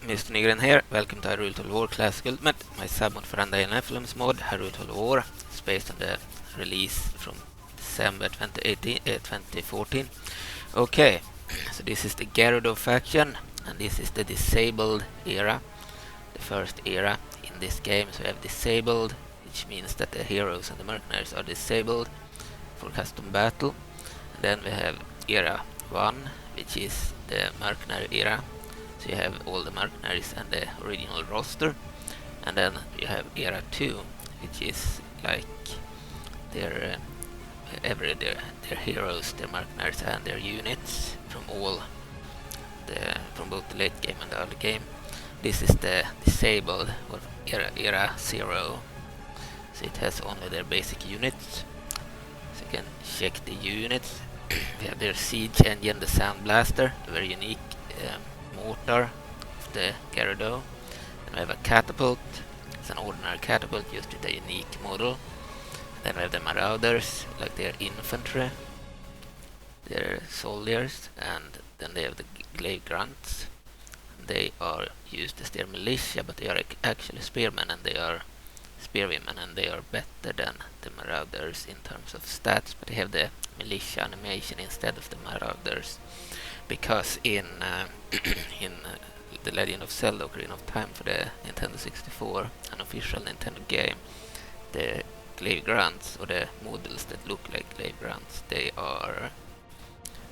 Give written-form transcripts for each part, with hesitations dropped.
Mr. Nygren here. Welcome to Hyrule Total War Classic Ultimate. My submod for Undying Nephilim's mod, Hyrule Total War. It's based on the release from December 2014. Okay, so this is the Gerudo faction, and this is the disabled era. The first era in this game. So we have disabled, which means that the heroes and the mercenaries are disabled for custom battle. And then we have era 1, which is the mercenary era. So you have all the mercenaries and the original roster. And then you have era 2, which is like their heroes, their mercenaries and their units from both the late game and the early game. This is the disabled or era 0. So it has only their basic units. So you can check the units. We have their siege engine, the sound blaster, a very unique mortar of the Gerudo. Then we have a catapult. It's an ordinary catapult used with a unique model. Then we have the marauders, like their infantry, their soldiers, and then they have the glaive grunts. They are used as their militia, but they are actually spearmen, and they are spearwomen, and they are better than the marauders in terms of stats, but they have the militia animation instead of the marauders, because in The Legend of Zelda Ocarina of Time for the Nintendo 64, an official Nintendo game, the glaive grunts, or the models that look like glaive grunts, they are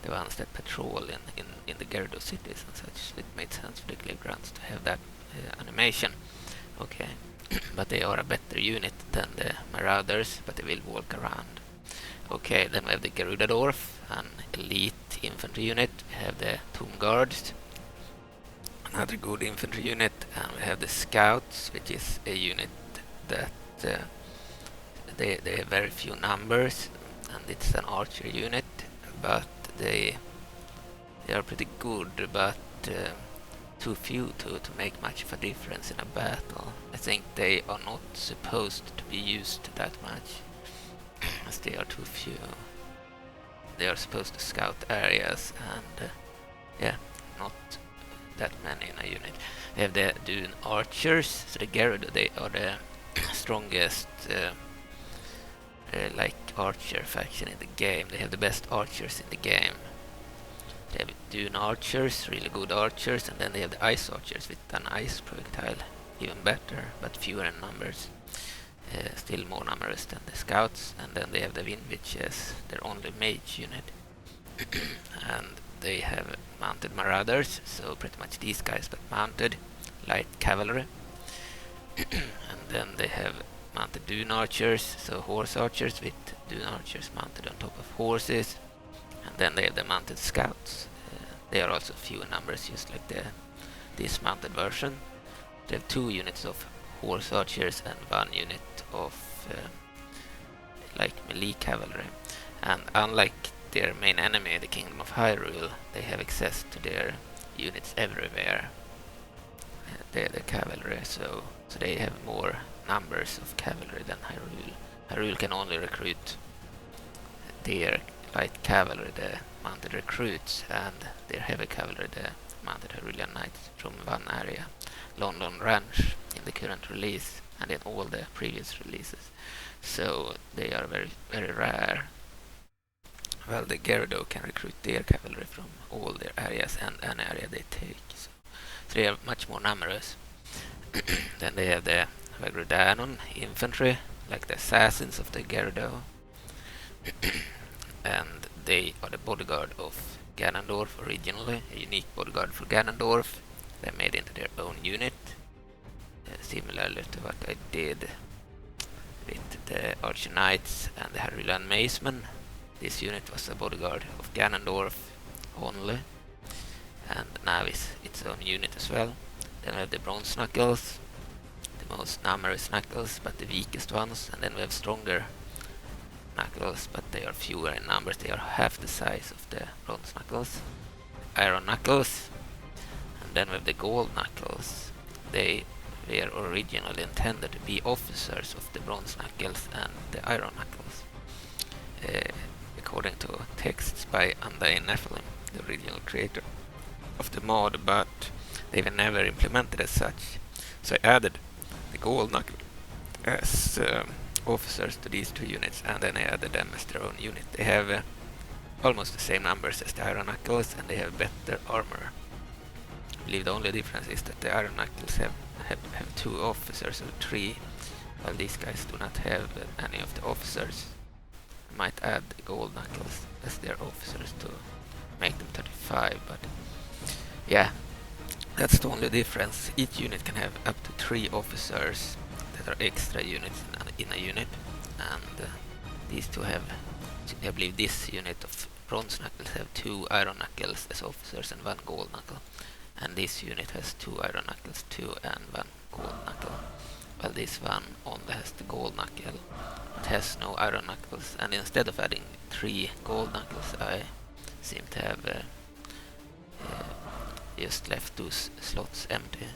the ones that patrol in the Gerudo cities and such. It made sense for the glaive grunts to have that animation. Okay, but they are a better unit than the marauders, but they will walk around. Okay, then we have the Gerudo, an elite infantry unit. We have the tomb guards, another good infantry unit, and we have the scouts, which is a unit that they have very few numbers, and it's an archer unit, but they are pretty good, but too few to make much of a difference in a battle. I think they are not supposed to be used that much, as they are too few. They are supposed to scout areas, and not that many in a unit. We have the Dune archers, so the Gerudo, they are the strongest like archer faction in the game. They have the best archers in the game. They have Dune archers, really good archers, and then they have the ice archers with an ice projectile, even better, but fewer in numbers. Still more numerous than the scouts. And then they have the wind witches, their only mage unit. And they have mounted marauders, so pretty much these guys, but mounted light cavalry. And then they have mounted Dune archers, so horse archers with Dune archers mounted on top of horses. And then they have the mounted scouts. They are also few in numbers, just like the dismounted version. They have 2 units of horse archers and 1 unit of like melee cavalry. And unlike their main enemy, the Kingdom of Hyrule, they have access to their units everywhere. They're the cavalry, so they have more numbers of cavalry than Hyrule. Hyrule can only recruit their light cavalry, the mounted recruits, and their heavy cavalry, the mounted Hyrulean knights, from one area, London Ranch, in the current release, and in all the previous releases. So they are very, very rare. Well, the Gerudo can recruit their cavalry from all their areas and an area they take. So they are much more numerous. Then they have the Vagrudanon infantry, like the assassins of the Gerudo. And they are the bodyguard of Ganondorf originally, a unique bodyguard for Ganondorf. They made into their own unit, similarly to what I did with the Archer Knights and the Hyrulean Macemen. This unit was a bodyguard of Ganondorf only, and now it's its own unit as well. Then we have the Bronze Knuckles, the most numerous Knuckles, but the weakest ones. And then we have stronger Knuckles, but they are fewer in numbers. They are half the size of the Bronze Knuckles. Iron Knuckles, and then we have the Gold Knuckles. They were originally intended to be officers of the Bronze Knuckles and the Iron Knuckles, according to texts by Undying Nephilim, the original creator of the mod, but They were never implemented as such. So I added the gold knuckle as officers to these two units, and then I added them as their own unit. They have almost the same numbers as the Iron Knuckles, and they have better armor. I believe the only difference is that the Iron Knuckles have 2 officers or 3, while these guys do not have any of the officers. I might add the Gold Knuckles as their officers to make them 35, but yeah, that's the only difference. Each unit can have up to 3 officers that are extra units in a unit, and these two have, I believe this unit of Bronze Knuckles have 2 Iron Knuckles as officers and 1 Gold Knuckle. And this unit has 2 Iron Knuckles too and 1 Gold Knuckle. While this one only has the Gold Knuckle. It has no Iron Knuckles, and instead of adding 3 Gold Knuckles, I seem to have just left those slots empty.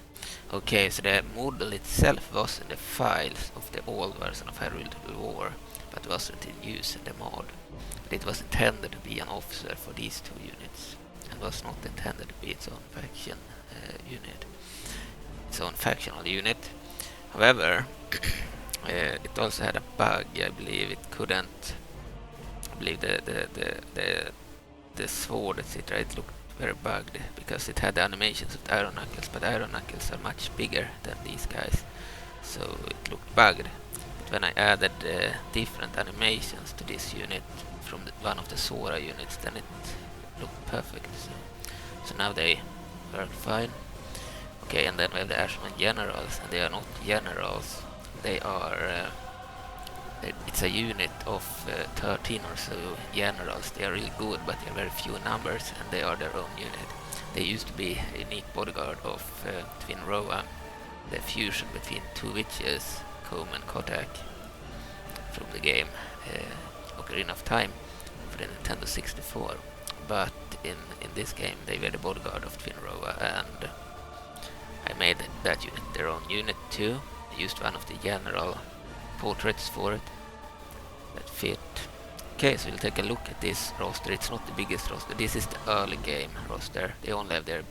Okay, so the model itself was in the files of the old version of Hyrule War, but wasn't in use in the mod. But it was intended to be an officer for these 2 units, and was not intended to be its own faction unit, its own factional unit. However, it also had a bug. I believe it couldn't. I believe the sword, etc. It looked very bugged because it had the animations of the Iron Knuckles, but Iron Knuckles are much bigger than these guys, so it looked bugged. But when I added different animations to this unit from one of the Sora units, then it looked perfect. So now they work fine. Okay, and then we have the Ashman Generals, and they are not generals. They are it's a unit of 13 or so generals. They are really good, but they are very few in numbers, and they are their own unit. They used to be a unique bodyguard of Twin Roa, the fusion between 2 witches, Comb and Kotak, from the game Ocarina of Time for the Nintendo 64. But in this game they were the bodyguard of Twin Roa, and I made that unit their own unit too. I used one of the general portraits for it that fit. Okay, so we'll take a look at this roster. It's not the biggest roster. This is the early game roster. They only have the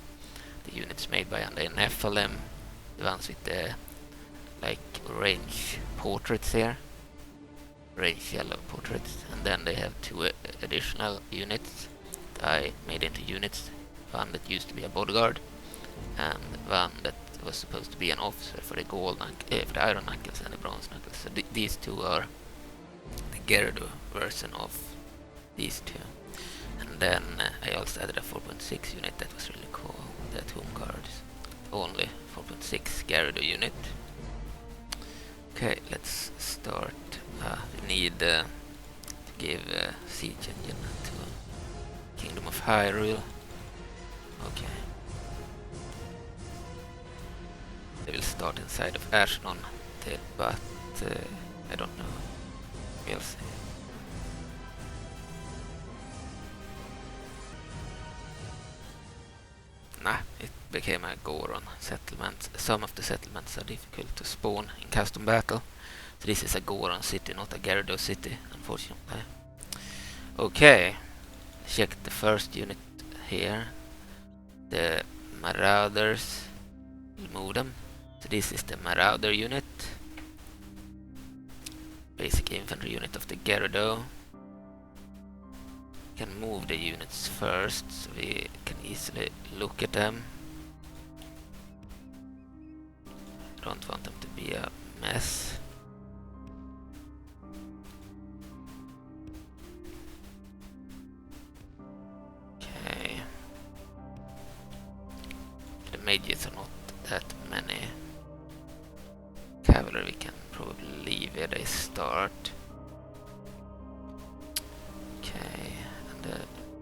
units made by the Nephilim, the ones with the like orange portraits here, orange yellow portraits, and then they have 2 additional units that I made into units. One that used to be a bodyguard, and one that was supposed to be an officer for the for the Iron Knuckles and the Bronze Knuckles. So these 2 are the Gerudo version of these 2. And then I also added a 4.6 unit that was really cool, the Tomb Guards. Only 4.6 Gerudo unit. Okay, let's start. We need to give Siege Engine to Kingdom of Hyrule. Okay. They will start inside of Ashton, but I don't know. We'll see. Nah, it became a Goron settlement. Some of the settlements are difficult to spawn in custom battle. So this is a Goron city, not a Gerudo city, unfortunately. Okay, check the first unit here. The Marauders, we'll move them. So this is the Marauder unit, basic infantry unit of the Gerudo. We can move the units first, so we can easily look at them. I don't want them to be a mess. Okay. The mages are not that many. Cavalry we can probably leave where they start. Okay, and the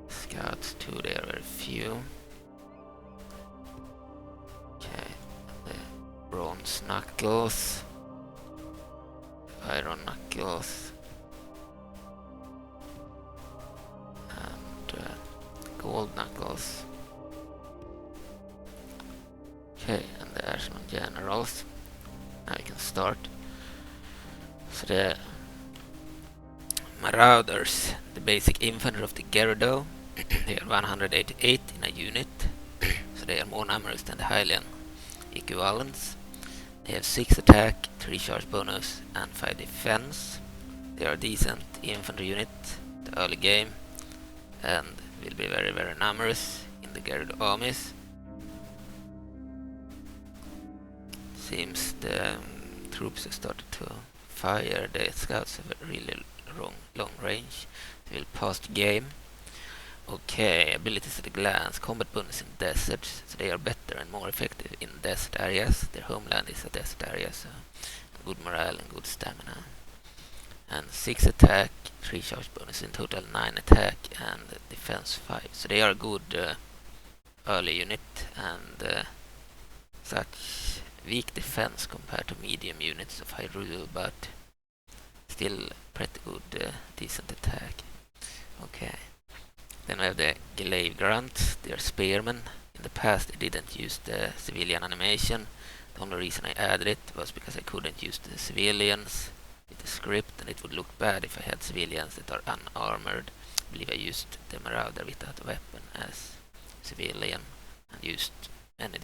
scouts too, they are very few. Okay, and the Bronze Knuckles, Iron Knuckles, and Gold Knuckles. Okay, and the Ashman Generals. Now we can start. So the Marauders, the basic infantry of the Gerudo, they are 188 in a unit. So so they are more numerous than the Hylian equivalents. They have 6 attack, 3 charge bonus, and 5 defense. They are a decent infantry unit the early game, and will be very, very numerous in the Gerudo armies. Seems the troops have started to fire. The scouts have a really long range. They will pass the game. Okay, abilities at a glance. Combat bonus in deserts, so they are better and more effective in desert areas. Their homeland is a desert area, so good morale and good stamina. And 6 attack, 3 charge bonus, in total 9 attack and defense 5. So they are a good early unit and such weak defense compared to medium units of Hyrule, but still pretty good, decent attack. Okay. Then we have the glaive grunts. They are spearmen. In the past I didn't use the civilian animation. The only reason I added it was because I couldn't use the civilians with the script, and it would look bad if I had civilians that are unarmored. I believe I used the Marauder without a weapon as civilian and used many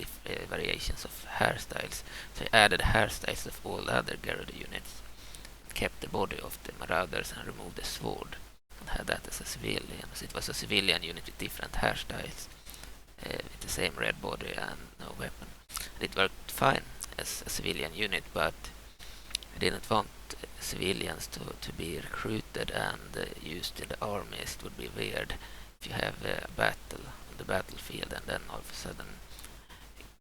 variations of hairstyles. So I added hairstyles of all the other Gerudo units, kept the body of the Marauders and removed the sword, and had that as a civilian. So it was a civilian unit with different hairstyles, with the same red body and no weapon. And it worked fine as a civilian unit, but I didn't want civilians to be recruited and used in the armies. It would be weird if you have a battle on the battlefield and then all of a sudden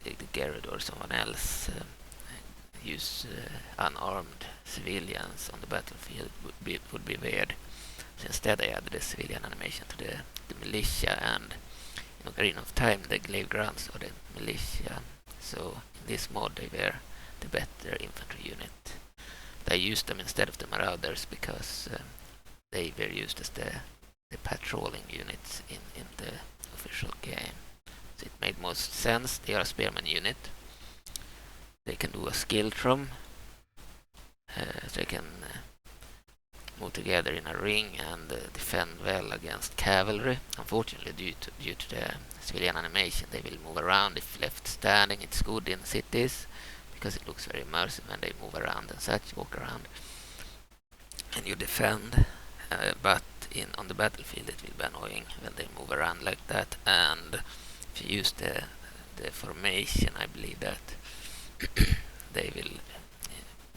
the Gerudo or someone else use unarmed civilians on the battlefield. Would be weird. So instead I added a civilian animation to the militia, and in Ocarina of Time the glaive grunts or the militia. So in this mod they were the better infantry unit. But I used them instead of the Marauders because they were used as the patrolling units in the official game. So it made most sense. They are a spearman unit. They can do a skill trom, so they can move together in a ring and defend well against cavalry. Unfortunately, due to the civilian animation, they will move around if left standing. It's good in cities because it looks very immersive when they move around and such, walk around, and you defend. But on the battlefield, it will be annoying when they move around like that. And if you use the formation, I believe that they will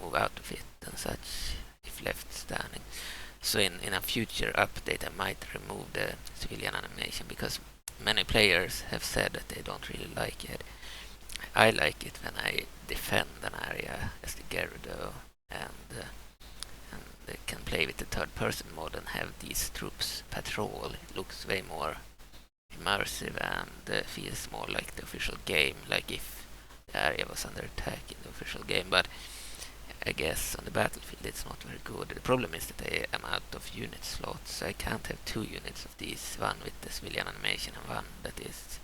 move out of it and such if left standing. So in a future update I might remove the civilian animation because many players have said that they don't really like it. I like it when I defend an area as the Gerudo and they can play with the third person mode and have these troops patrol. It looks way more immersive and feels more like the official game, like if the area was under attack in the official game. But I guess on the battlefield it's not very good. The problem is that I am out of unit slots, so I can't have 2 units of these, one with the civilian animation and one that is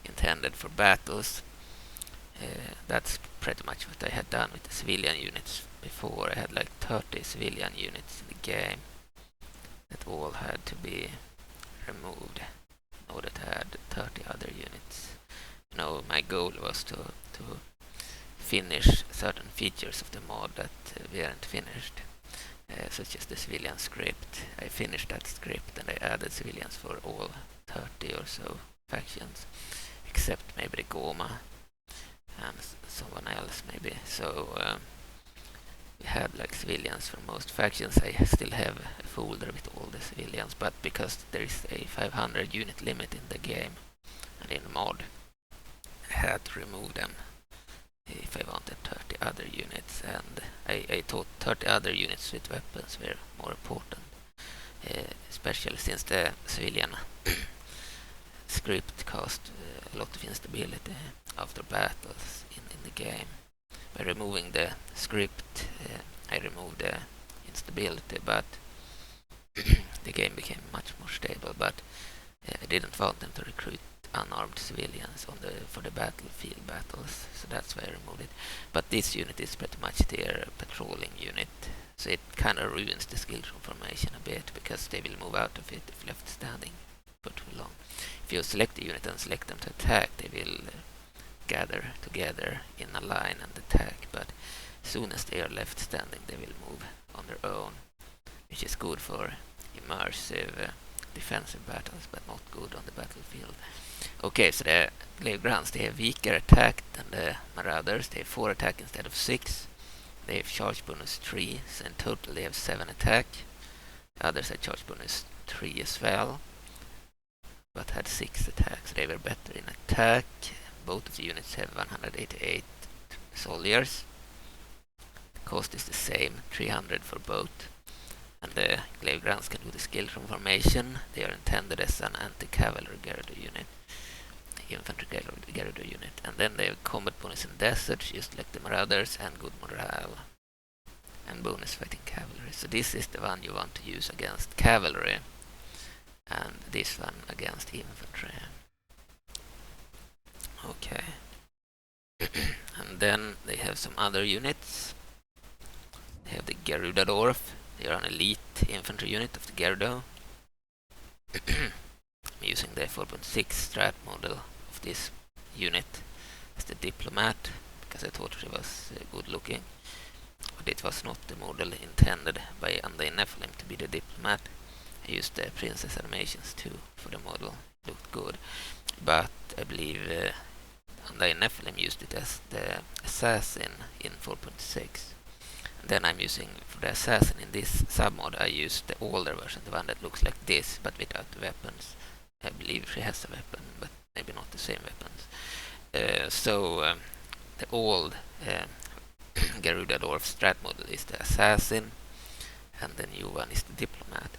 intended for battles. That's pretty much what I had done with the civilian units before. I had like 30 civilian units in the game that all had to be removed in order to add 30 other units. You know, my goal was to finish certain features of the mod that weren't finished, such as the civilian script. I finished that script and I added civilians for all 30 or so factions, except maybe the Goma and someone else maybe. So we had like civilians for most factions. I still have a folder with all the civilians, but because there is a 500 unit limit in the game and in the mod, I had to remove them if I wanted 30 other units, and I thought 30 other units with weapons were more important, especially since the civilian script caused a lot of instability after battles in the game. By removing the script, I removed the instability, but the game became much more stable. But I didn't want them to recruit unarmed civilians for the battlefield battles, so that's why I removed it. But this unit is pretty much their patrolling unit, so it kind of ruins the skill formation a bit because they will move out of it if left standing for too long. If you select the unit and select them to attack, they will gather together in a line and attack, but as soon as they are left standing they will move on their own, which is good for immersive defensive battles, but not good on the battlefield. Okay, so the glaive grunts, they have weaker attack than the marauders. They have 4 attack instead of 6. They have charge bonus 3, so in total they have 7 attack. The others had charge bonus 3 as well, but had 6 attacks. They were better in attack. Both of the units have 188 soldiers. The cost is the same, 300 for both. And the glaive grunts can do the skill from formation. They are intended as an anti-cavalry Gerudo unit, infantry Gerudo unit. And then they have combat bonus in deserts, just like the marauders, and good morale and bonus fighting cavalry. So this is the one you want to use against cavalry, and this one against infantry. Okay. And then they have some other units. They have the Gerudo. They are an elite infantry unit of the Gerudo. I'm using the 4.6 strat model of this unit as the diplomat, because I thought she was good looking. But it was not the model intended by Undying Nephilim to be the diplomat. I used the princess animations too for the model. It looked good. But I believe Undying Nephilim used it as the assassin in 4.6. Then I'm using, for the assassin in this submod, I used the older version, the one that looks like this, but without the weapons. I believe she has a weapon, but maybe not the same weapons. The old Gerudo strat model is the assassin, and the new one is the diplomat.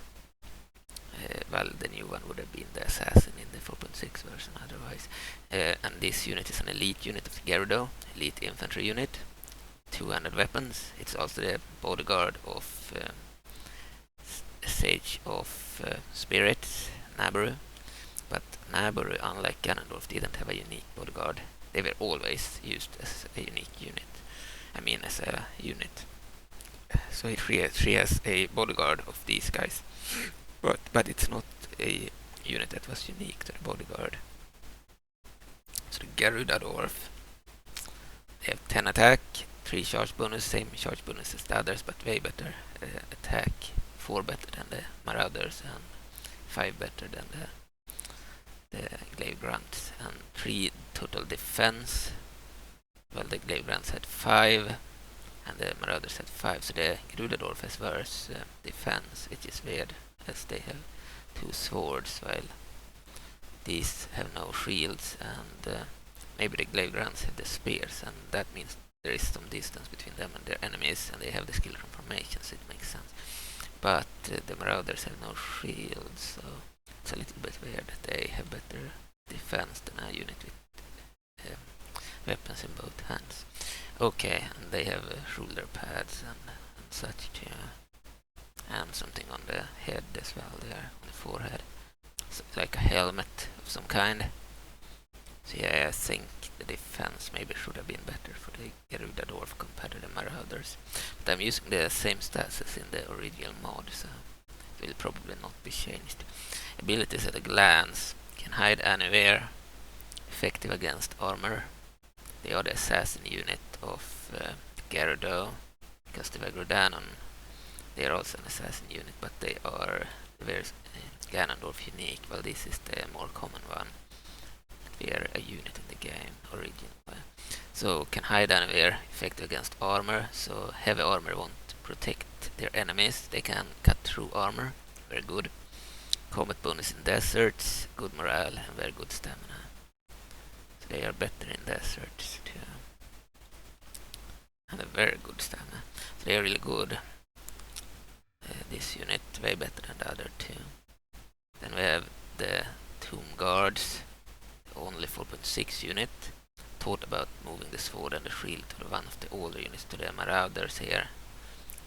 Well, the new one would have been the assassin in the 4.6 version otherwise. And this unit is an elite unit of the Gerudo, elite infantry unit. 200 weapons. It's also the bodyguard of Sage of Spirits, Nabaru. But Nabaru, unlike Ganondorf, didn't have a unique bodyguard. They were always used as a unique unit. I mean, as a unit. So she has a bodyguard of these guys. But it's not a unit that was unique to the bodyguard. So the Gerudo, they have 10 attack, 3 charge bonus, same charge bonus as the others, but way better attack, 4 better than the marauders, and 5 better than the glaive grunts, and 3 total defense. Well, the glaive grunts had 5, and the marauders had 5, so the Gerudo has worse defense, which is weird, as they have 2 swords, while these have no shields, and maybe the glaive grunts have the spears, and that means there is some distance between them and their enemies, and they have the skill from formation, so it makes sense. But the marauders have no shields, so it's a little bit weird that they have better defense than a unit with weapons in both hands. Okay, and they have shoulder pads and such too, and something on the head as well there, on the forehead. So like a helmet of some kind. So yeah, I think the defense maybe should have been better for the Gerudo compared to the marauders. But I'm using the same stats as in the original mod, so it will probably not be changed. Abilities at a glance: can hide anywhere, effective against armor. They are the assassin unit of Gerudo, because the Vegrodanon, they are also an assassin unit, but they are very Ganondorf unique, while this is the more common one. They are a unit in the game originally. So can hide anywhere, effective against armor, so heavy armor won't protect their enemies. They can cut through armor, very good. Combat bonus in deserts, good morale, and very good stamina. So they are better in deserts too. And a very good stamina. So they are really good. This unit way better than the other two. Then we have the Tomb Guards, only 4.6 unit. Thought about moving the sword and the shield to one of the older units, to the marauders here,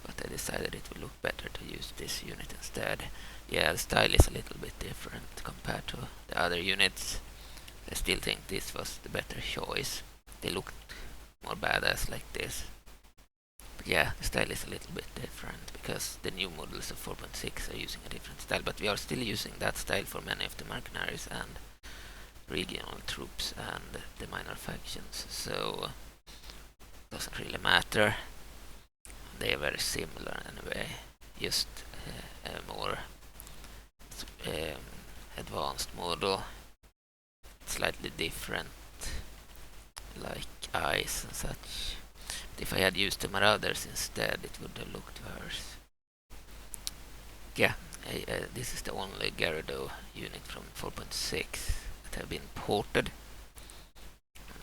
but I decided it would look better to use this unit instead. Yeah, the style is a little bit different compared to the other units. I still think this was the better choice. They looked more badass like this. But yeah, the style is a little bit different because the new models of 4.6 are using a different style, but we are still using that style for many of the mercenaries and regional troops and the minor factions, so doesn't really matter. They are very similar anyway, just a more advanced model, slightly different, like eyes and such. But if I had used the Marauders instead, it would have looked worse. Yeah, this is the only Gerudo unit from 4.6 that have been ported.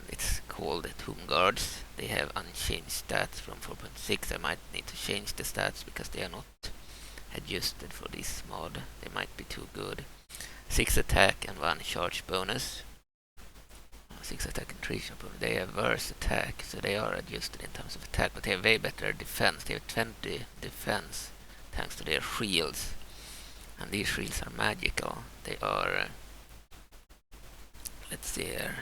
It's called Tomb Guards. They have unchanged stats from 4.6. I might need to change the stats because they are not adjusted for this mod. They might be too good. 6 attack and 1 charge bonus. 6 attack and 3 charge bonus. They have verse attack, so they are adjusted in terms of attack, but they have way better defense. They have 20 defense thanks to their shields. And these shields are magical. They are, let's see here,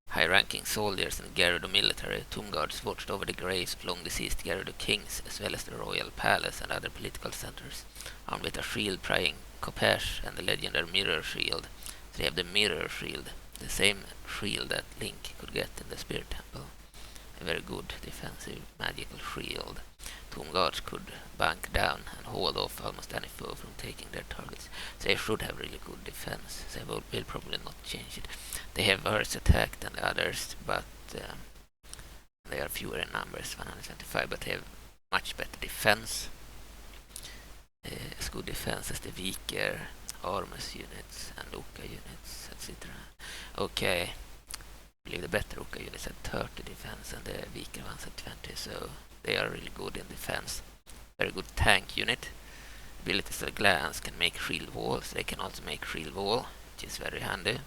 high-ranking soldiers in Gerudo military. Tomb Guards watched over the graves of long-deceased Gerudo kings, as well as the royal palace and other political centers, armed with a shield prying Kopesh and the legendary mirror shield. So they have the mirror shield, the same shield that Link could get in the Spirit Temple. A very good defensive magical shield. Tomb Guards could bank down and hold off almost any foe from taking their targets. So they should have really good defense. So they will probably not change it. They have worse attack than the others, but they are fewer in numbers, 125, but they have much better defense. As good defense as the weaker Armus units and Uka units, etc. Okay, I believe the better Uka units had 30 defense and the weaker ones had 20, so they are really good in defense. Very good tank unit. Abilities of glance can make shield wall, so they can also make shield wall, which is very handy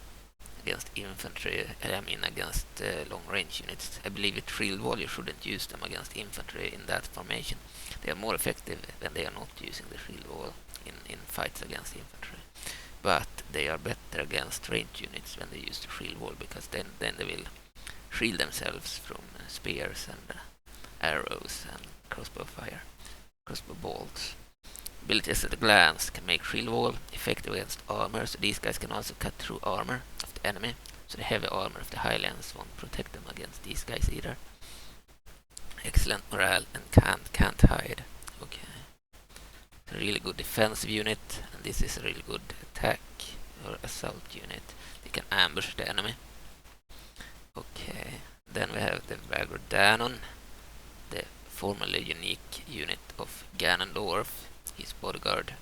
against infantry. I mean against long range units. I believe with shield wall you shouldn't use them against infantry in that formation. They are more effective when they are not using the shield wall in fights against infantry. But they are better against ranged units when they use the shield wall, because then they will shield themselves from spears and arrows and crossbow bolts. Abilities at a glance can make shield wall effective against armor, so these guys can also cut through armor of the enemy. So the heavy armor of the Highlands won't protect them against these guys either. Excellent morale and can't hide. Okay. It's a really good defensive unit, and this is a really good attack or assault unit. They can ambush the enemy. Okay. Then we have the Vagrodanon, the formerly unique unit of Ganondorf. His bodyguard.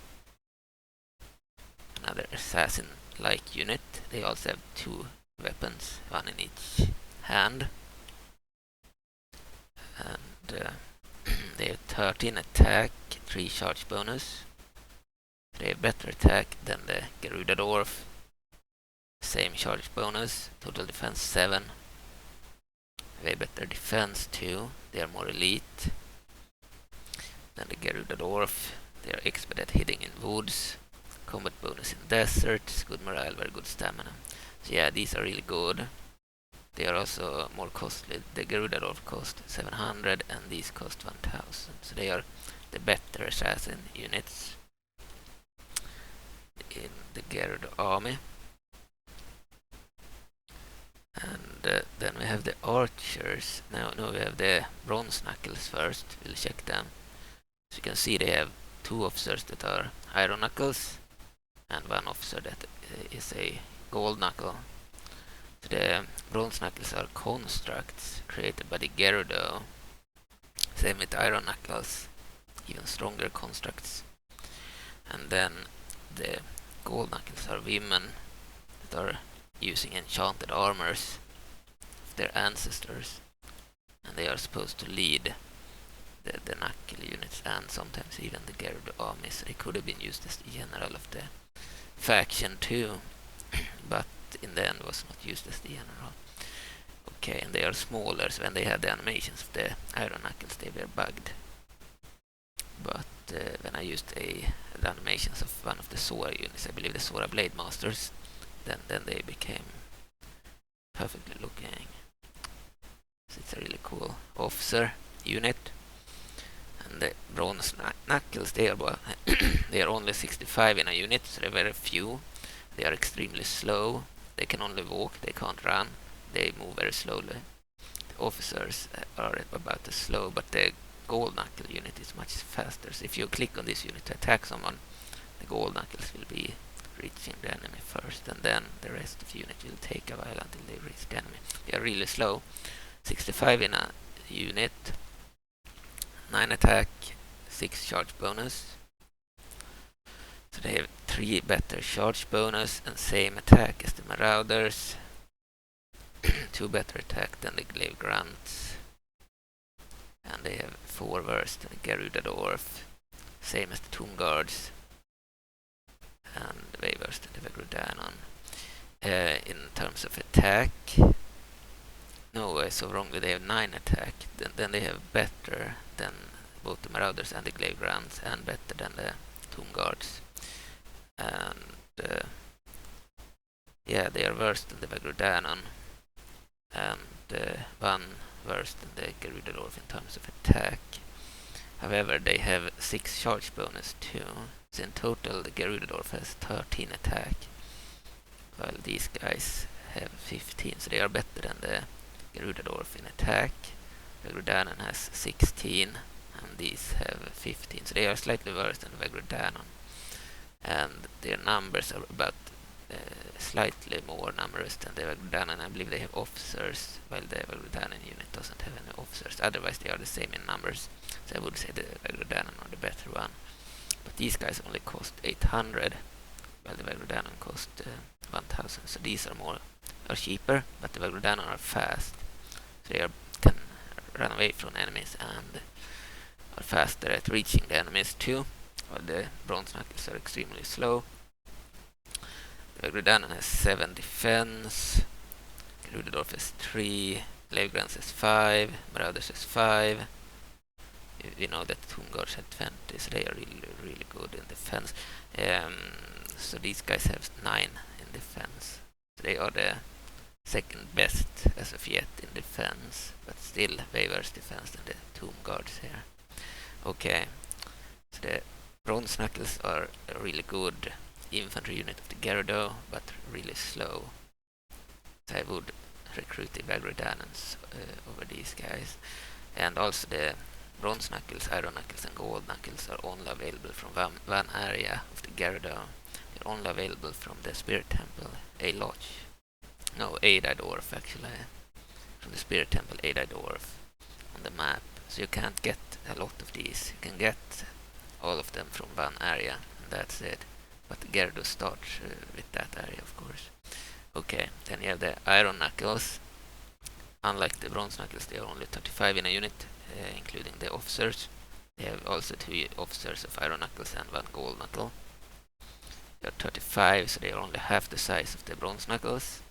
Another assassin-like unit. They also have 2 weapons, 1 in each hand. And they have 13 attack, 3 charge bonus. They have better attack than the Gerudo dwarf. Same charge bonus, total defense 7. Way better defense too. They are more elite than the Gerudo dwarf. They are expert at hiding in woods, combat bonus in deserts, good morale, very good stamina. So yeah, these are really good. They are also more costly. The Gerudo dwarf cost 700 and these cost 1000. So they are the better assassin units in the Gerudo army. And then we have the archers. No, we have the bronze knuckles first. We'll check them. So you can see they have 2 officers that are iron knuckles and 1 officer that is a gold knuckle. So the bronze knuckles are constructs created by the Gerudo. Same with iron knuckles, even stronger constructs. And then the gold knuckles are women that are using enchanted armors of their ancestors, and they are supposed to lead the knuckle units and sometimes even the Gerudo armies. They could have been used as the general of the faction too, but in the end was not used as the general. Okay, and they are smaller, so when they had the animations of the iron knuckles they were bugged. But when I used the animations of one of the Sora units, I believe the Sora Blade Masters, then they became perfectly looking. So it's a really cool officer unit. And the bronze knuckles, they are only 65 in a unit, so they're very few. They are extremely slow, They can only walk, they can't run, they move very slowly. The officers are about as slow, but the gold knuckle unit is much faster. So if you click on this unit to attack someone, the gold knuckles will be reaching the enemy first, and then the rest of the unit will take a while until they reach the enemy. They are really slow. 65 in a unit, 9 attack, 6 charge bonus. So they have 3 better charge bonus and same attack as the Marauders. 2 better attack than the Glaive Grunts. And they have 4 worse than the Gerudo, same as the Tomb Guards. And way worse than the Vegrudanon. In terms of attack, no, I saw wrongly, they have 9 attack. Then they have better than both the Marauders and the Glaive Grunts, and better than the Tomb Guards. And yeah, they are worse than the Vegrudanon, and 1 worse than the Gerudo in terms of attack. However, they have 6 charge bonus too. So in total, the Gerudo has 13 attack, while these guys have 15. So they are better than the Gerudo in attack. Vegrudanon has 16, and these have 15. So they are slightly worse than Vegrudanon. And their numbers are about slightly more numerous than the Vegrudanon. I believe they have officers, while the Vegrudanon unit doesn't have any officers. Otherwise, they are the same in numbers. So I would say the Vegrudanon are the better one. But these guys only cost 800, while the Vegrudanon cost 1000. So these are cheaper, but the Vegrudanon are fast. So they can run away from enemies and are faster at reaching the enemies too, while the Bronze Knuckles are extremely slow. The Vegrudanon has 7 defense, Gerudo has 3, Glaive Grunts has 5, Marauders has 5. We know that Tomb Guards had 20, so they are really good in defense. So these guys have 9 in defense. So they are the second best as of yet in defense, but still way worse defense than the Tomb Guards here. Okay, so the Bronze Knuckles are a really good infantry unit of the Gerudo, but really slow. So I would recruit the Vegrudanons over these guys. And also the Bronze Knuckles, Iron Knuckles and Gold Knuckles are only available from one area of the Gerudo. They're only available from the Spirit Temple, Adai Dwarf actually. From the Spirit Temple, Adai Dwarf on the map. So you can't get a lot of these. You can get all of them from one area, and that's it. But the Gerudo starts with that area, of course. Okay, then you have the Iron Knuckles. Unlike the Bronze Knuckles, they are only 35 in a unit, including the officers. They have also 2 officers of Iron Knuckles and 1 Gold Knuckle. They are 35, so they are only half the size of the Bronze Knuckles,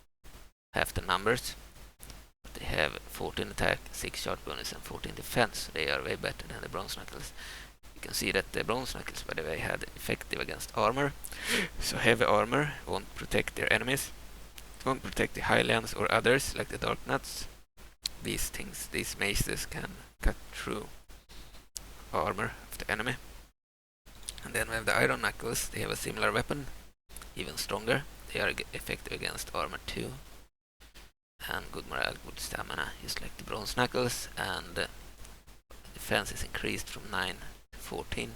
half the numbers. But they have 14 attack, 6 charge bonus, and 14 defense, so they are way better than the Bronze Knuckles. You can see that the Bronze Knuckles, by the way, had effective against armor, so heavy armor won't protect their enemies. It won't protect the Highlands or others, like the Dark Nuts. These maces can cut through armor of the enemy. And then we have the Iron Knuckles. They have a similar weapon, even stronger. They are effective against armor too. And good morale, good stamina, just like the Bronze Knuckles. And defense is increased from 9 to 14.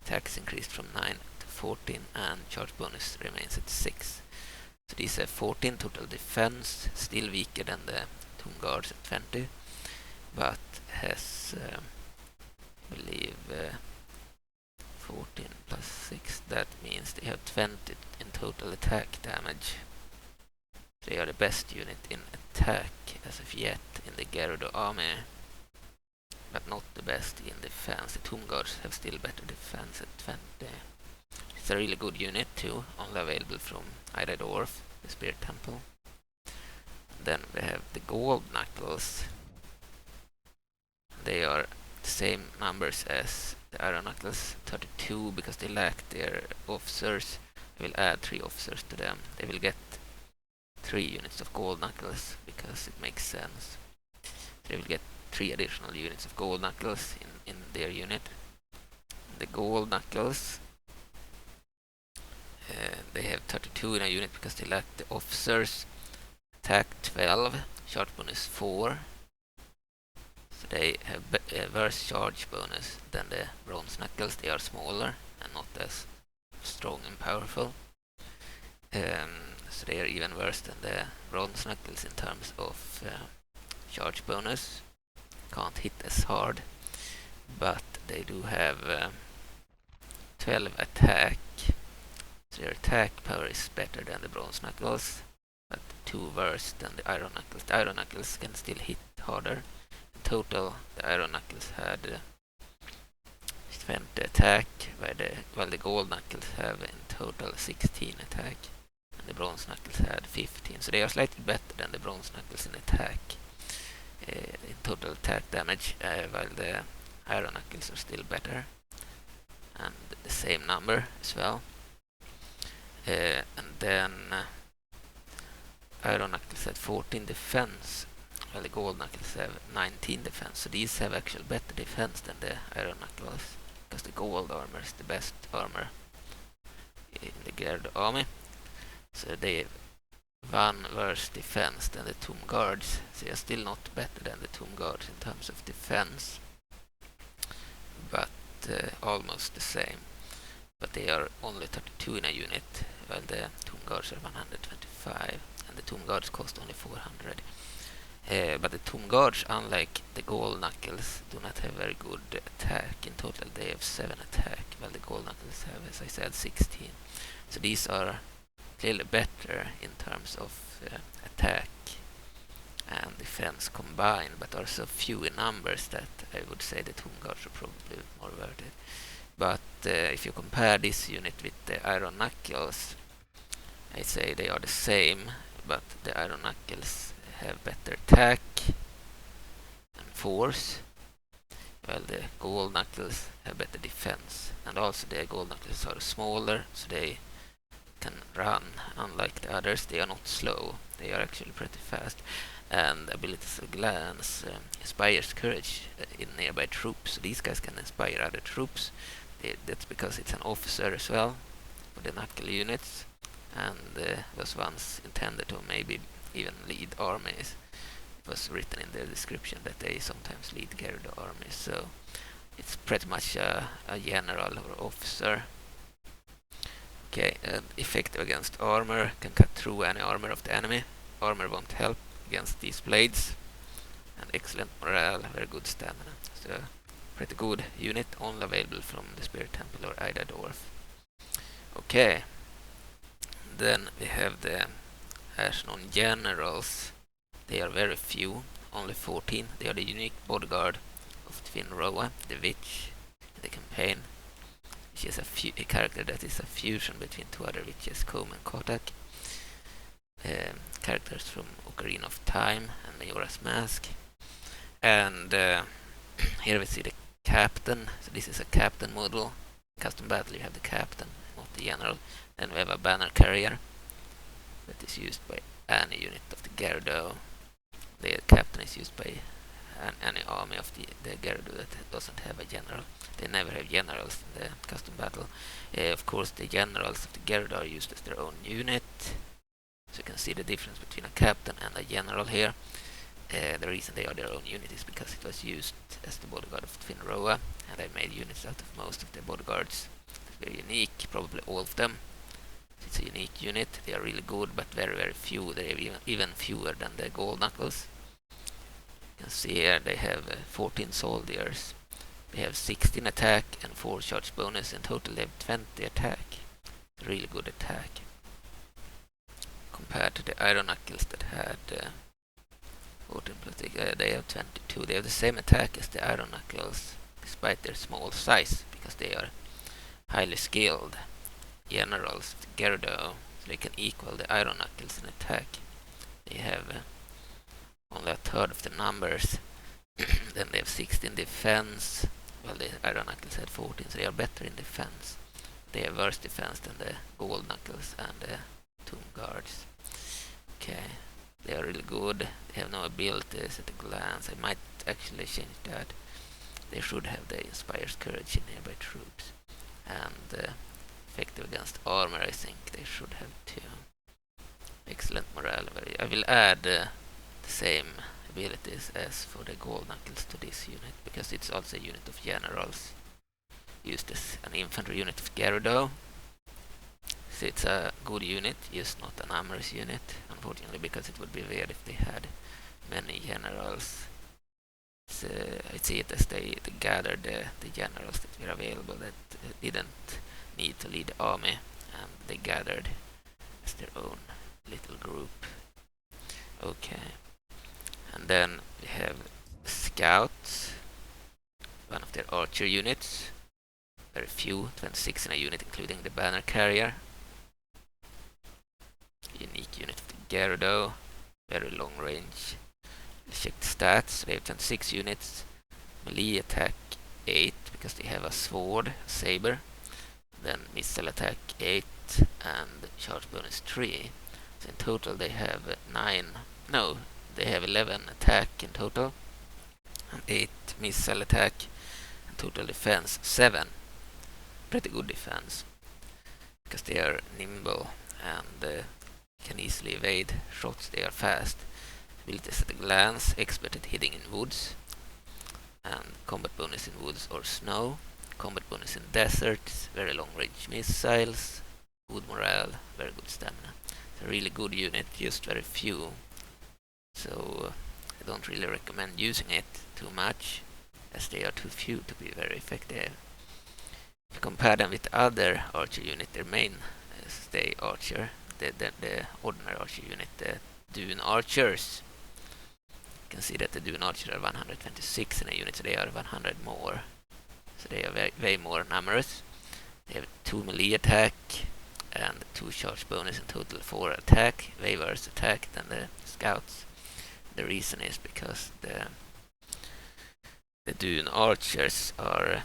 Attack is increased from 9 to 14. And charge bonus remains at 6. So these have 14 total defense, still weaker than the Tomb Guards at 20, but has, I believe, 14 plus 6. That means they have 20 in total attack damage. They are the best unit in attack as of yet in the Gerudo army, but not the best in defense. The Tomb Guards have still better defense at 20. It's a really good unit too, only available from Adai Dwarf, the Spirit Temple. Then we have the Gold Knuckles. They are the same numbers as the Iron Knuckles, 32, because they lack their officers. I will add 3 officers to them. They will get 3 units of Gold Knuckles, because it makes sense. They will get 3 additional units of Gold Knuckles in their unit. The Gold Knuckles They have 32 in a unit because they lack the officers. Attack 12, charge bonus 4. So they have worse charge bonus than the bronze knuckles. They are smaller and not as strong and powerful. So they are even worse than the bronze knuckles in terms of charge bonus. Can't hit as hard, but they do have 12 attack. So their attack power is better than the bronze knuckles, but 2 worse than the iron knuckles. The iron knuckles can still hit harder. In total, the iron knuckles had 20 attack, while the gold knuckles have in total 16 attack, and the bronze knuckles had 15. So they are slightly better than the bronze knuckles in attack, in total attack damage, while the iron knuckles are still better, and the same number as well. And then iron knuckles had 14 defense, while the gold knuckles have 19 defense. So these have actually better defense than the iron knuckles, because the gold armor is the best armor in the Gerudo army. So they have 1 worse defense than the tomb guards. So they are still not better than the tomb guards in terms of defense, but almost the same. But they are only 32 in a unit, while the tomb guards are 125, and the tomb guards cost only 400. But the tomb guards, unlike the gold knuckles, do not have very good attack. In total they have 7 attack, while the gold knuckles have, as I said, 16. So these are clearly better in terms of attack and defense combined, but are so few in numbers that I would say the tomb guards are probably more worth it. But if you compare this unit with the iron knuckles, I'd say they are the same, but the iron knuckles have better attack and force, while the gold knuckles have better defense. And also the gold knuckles are smaller, so they can run. Unlike the others, they are not slow, they are actually pretty fast. And abilities of glance inspires courage in nearby troops. So these guys can inspire other troops. That's because it's an officer as well for the knuckle units, and was once intended to maybe even lead armies. It was written in the description that they sometimes lead Gerudo armies, so it's pretty much a general or officer. Okay, effective against armor, can cut through any armor of the enemy. Armor won't help against these blades, and excellent morale, very good stamina. So pretty good unit, only available from the Spirit Temple or Ida Dwarf. Okay, then we have the Ashnon Generals. They are very few, only 14. They are the unique bodyguard of Finroa, the witch in the campaign. She is a character that is a fusion between 2 other witches, Combe and Kotak. Characters from Ocarina of Time and Majora's Mask. And here we see the captain. So this is a captain model. In custom battle you have the captain, not the general. Then we have a banner carrier that is used by any unit of the Gerudo. The captain is used by any army of the Gerudo that doesn't have a general. They never have generals in the custom battle. Of course the generals of the Gerudo are used as their own unit. So you can see the difference between a captain and a general here. The reason they are their own unit is because it was used as the bodyguard of Finroa, and I made units out of most of the bodyguards. They're unique, probably all of them. It's a unique unit. They are really good, but very, very few. They have even fewer than the gold knuckles. You can see here they have 14 soldiers. They have 16 attack and 4 charge bonus. In total they have 20 attack. Really good attack. Compared to the iron knuckles that had 14 plus, they have 22. They have the same attack as the iron knuckles, despite their small size, because they are highly skilled generals of the Gerudo, so they can equal the iron knuckles in attack. They have only a third of the numbers. Then they have 16 defense, while the iron knuckles had 14, so they are better in defense. They have worse defense than the gold knuckles and the tomb guards. Okay, they are really good. They have no abilities at a glance. I might actually change that. They should have the inspires courage in nearby troops. And effective against armor. I think they should have too. Excellent morale. I will add the same abilities as for the gold knuckles to this unit, because it's also a unit of generals used as an infantry unit of Gerudo. So it's a good unit, just not an amorous unit, unfortunately, because it would be weird if they had many generals. So I see it as they gathered the generals that were available that didn't need to lead the army, and they gathered as their own little group. Okay. And then we have scouts, one of their archer units. Very few, 26 in a unit, including the banner carrier. Unique unit of the Gerudo, very long range. Check the stats. They have 26 units, melee attack 8 because they have a sword, a saber. Then missile attack 8 and charge bonus 3. So in total they have 11 attack in total, and 8 missile attack, and total defense 7. Pretty good defense, because they are nimble and can easily evade shots. They are fast. Abilities at a glance, expert at hiding in woods, and combat bonus in woods or snow. Combat bonus in deserts, very long range missiles, good morale, very good stamina. It's a really good unit, just very few. So I don't really recommend using it too much, as they are too few to be very effective. If you compare them with other archer unit, their main stay archer, the ordinary archer unit, the Dune archers, you can see that the Dune archers are 126 in a unit, so they are 100 more. So they are way more numerous. They have 2 melee attack and 2 charge bonus, in total 4 attack, way worse attack than the scouts. The reason is because the Dune archers are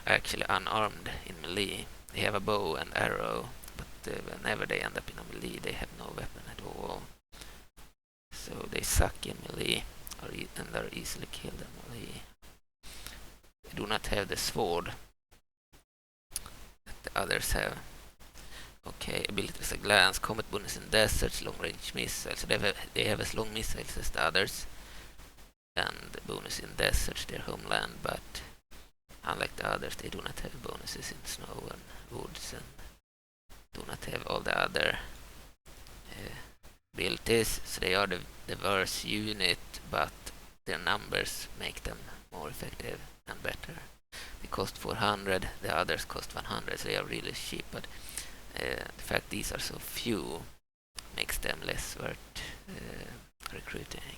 actually unarmed in melee. They have a bow and arrow, but whenever they end up in a melee, they have no weapon at all. So they suck in melee and are easily killed in melee. They do not have the sword that the others have. Okay, abilities at glance, combat bonus in deserts, long range missiles. So they have as long missiles as the others, and bonus in deserts, their homeland, but unlike the others, they do not have bonuses in snow and woods, and do not have all the other abilities. So they are the worst unit, but their numbers make them more effective and better. They cost 400, the others cost 100, so they are really cheap, but the fact these are so few makes them less worth recruiting.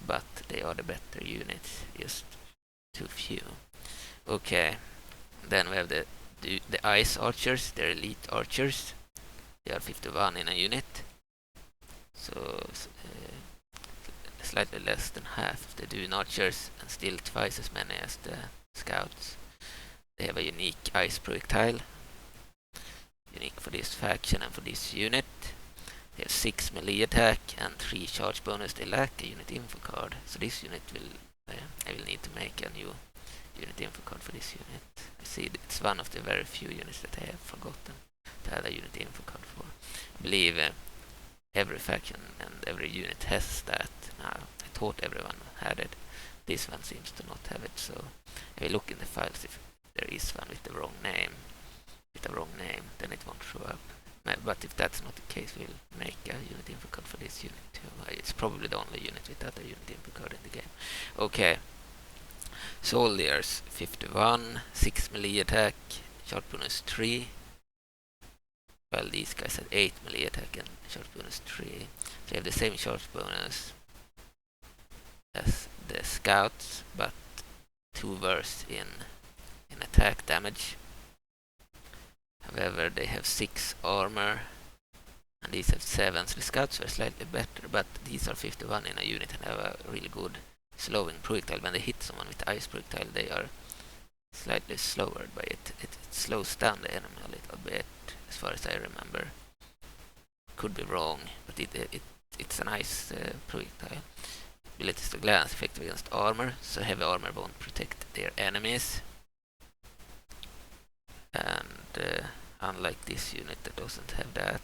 But they are the better units, just too few. Okay, then we have the ice archers, they're elite archers. They are 51 in a unit, so slightly less than half of the Dune archers, and still twice as many as the scouts. They have a unique ice projectile, unique for this faction and for this unit. They have 6 melee attack and 3 charge bonus. They lack a unit info card, so this unit I will need to make a new unit info card for this unit. I see it's one of the very few units that I have forgotten to add a unit info card for. I believe every faction and every unit has that now. I thought everyone had it. This one seems to not have it, so I will look in the files if there is one with the wrong name. Then it won't show up. But if that's not the case, we'll make a unit info card for this unit too. It's probably the only unit without a unit info card in the game. Okay. Soldiers 51, 6 melee attack, charge bonus 3. Well, these guys had 8 melee attack and charge bonus 3. They have the same charge bonus as the scouts, but 2 worse in attack damage. However, they have 6 armor, and these have 7, so the scouts were slightly better, but these are 51 in a unit and have a really good slowing projectile. When they hit someone with the ice projectile, they are slightly slower by it. It slows down the enemy a little bit, as far as I remember. Could be wrong, but it's an ice projectile. Abilities to glance, effective against armor, so heavy armor won't protect their enemies. And unlike this unit that doesn't have that.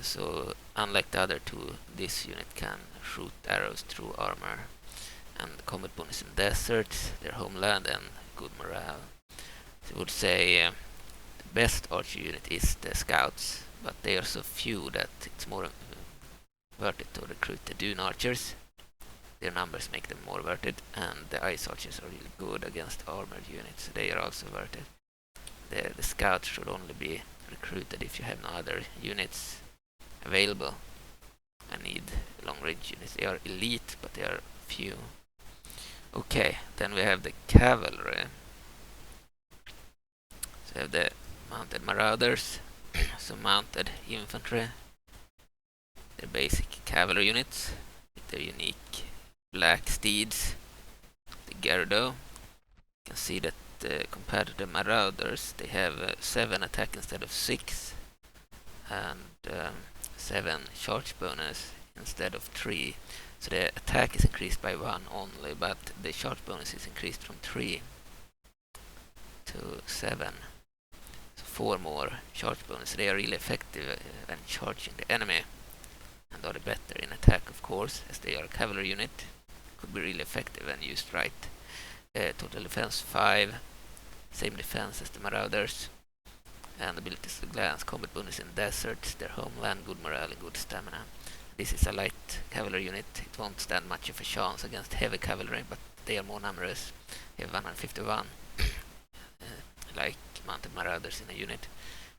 So unlike the other two, this unit can shoot arrows through armor. And combat bonus in deserts, their homeland, and good morale. So I would say the best archer unit is the scouts, but they are so few that it's more worth it to recruit the dune archers. Their numbers make them more worth it, and the ice archers are really good against armored units, so they are also worth it. The scouts should only be recruited if you have no other units available. I need long range units. They are elite, but they are few. Okay, then we have the cavalry. So we have the mounted marauders, so mounted infantry. They're basic cavalry units with their unique black steeds, the Gerudo. You can see that compared to the marauders, they have 7 attack instead of 6, and 7 charge bonus instead of 3. So the attack is increased by 1 only, but the charge bonus is increased from 3 to 7. So 4 more charge bonus. They are really effective when charging the enemy, and are better in attack, of course, as they are a cavalry unit. Could be really effective when used right. Total defense 5, same defense as the marauders, and abilities to glance, combat bonus in deserts, their homeland, good morale and good stamina. This is a light cavalry unit. It won't stand much of a chance against heavy cavalry, but they are more numerous. They have 151 like mounted marauders in a unit,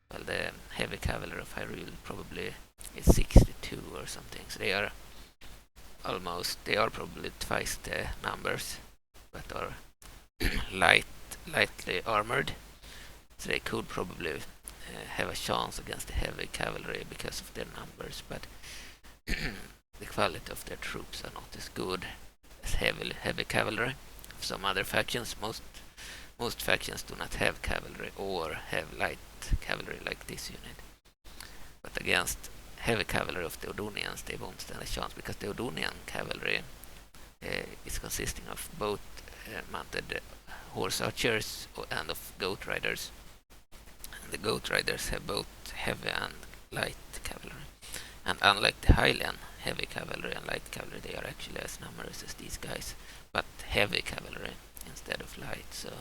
while the heavy cavalry of Hyrule probably is 62 or something. So they are probably twice the numbers, but are lightly armored. So they could probably have a chance against the heavy cavalry because of their numbers, but the quality of their troops are not as good as heavy cavalry of some other factions. Most factions do not have cavalry or have light cavalry like this unit. But against heavy cavalry of the Odonians, they won't stand a chance, because the Odonian cavalry is consisting of both mounted horse archers and of goat riders. And the goat riders have both heavy and light cavalry. And unlike the Hylian heavy cavalry and light cavalry, they are actually as numerous as these guys, but heavy cavalry instead of light. So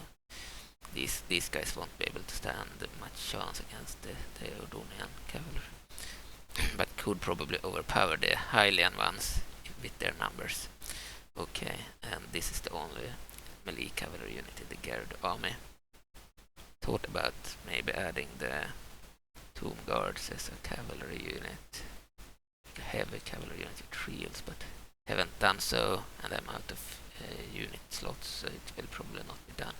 these guys won't be able to stand much chance against the Odonian cavalry, but could probably overpower the Hylian ones with their numbers. Okay, and this is the only melee cavalry unit in the Gerudo army. Thought about maybe adding the tomb guards as a cavalry unit, like a heavy cavalry unit with shields, but haven't done so, and I'm out of unit slots, so it will probably not be done.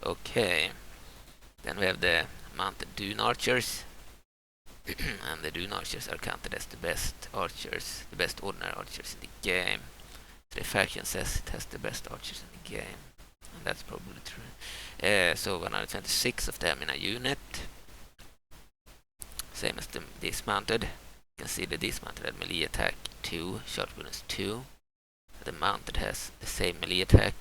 Okay, then we have the mounted dune archers, and the dune archers are counted as the best archers, the best ordinary archers in the game. The faction says it has the best archers in the game, and that's probably true. So 126 of them in a unit, same as the dismounted. You can see the dismounted had melee attack 2, charge bonus 2. The mounted has the same melee attack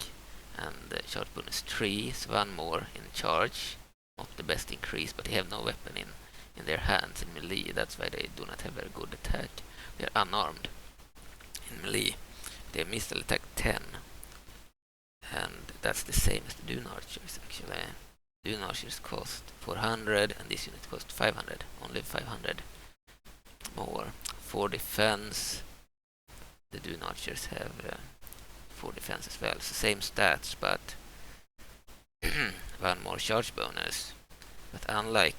and charge bonus 3, so 1 more in charge. Not the best increase, but they have no weapon in their hands in melee. That's why they do not have very good attack. They are unarmed in melee. They have missile attack 10, and that's the same as the dune archers actually. Dune archers cost 400 and this unit cost 500, only 500 more. For defense, the dune archers have 4 defense as well, so same stats, but 1 more charge bonus. But unlike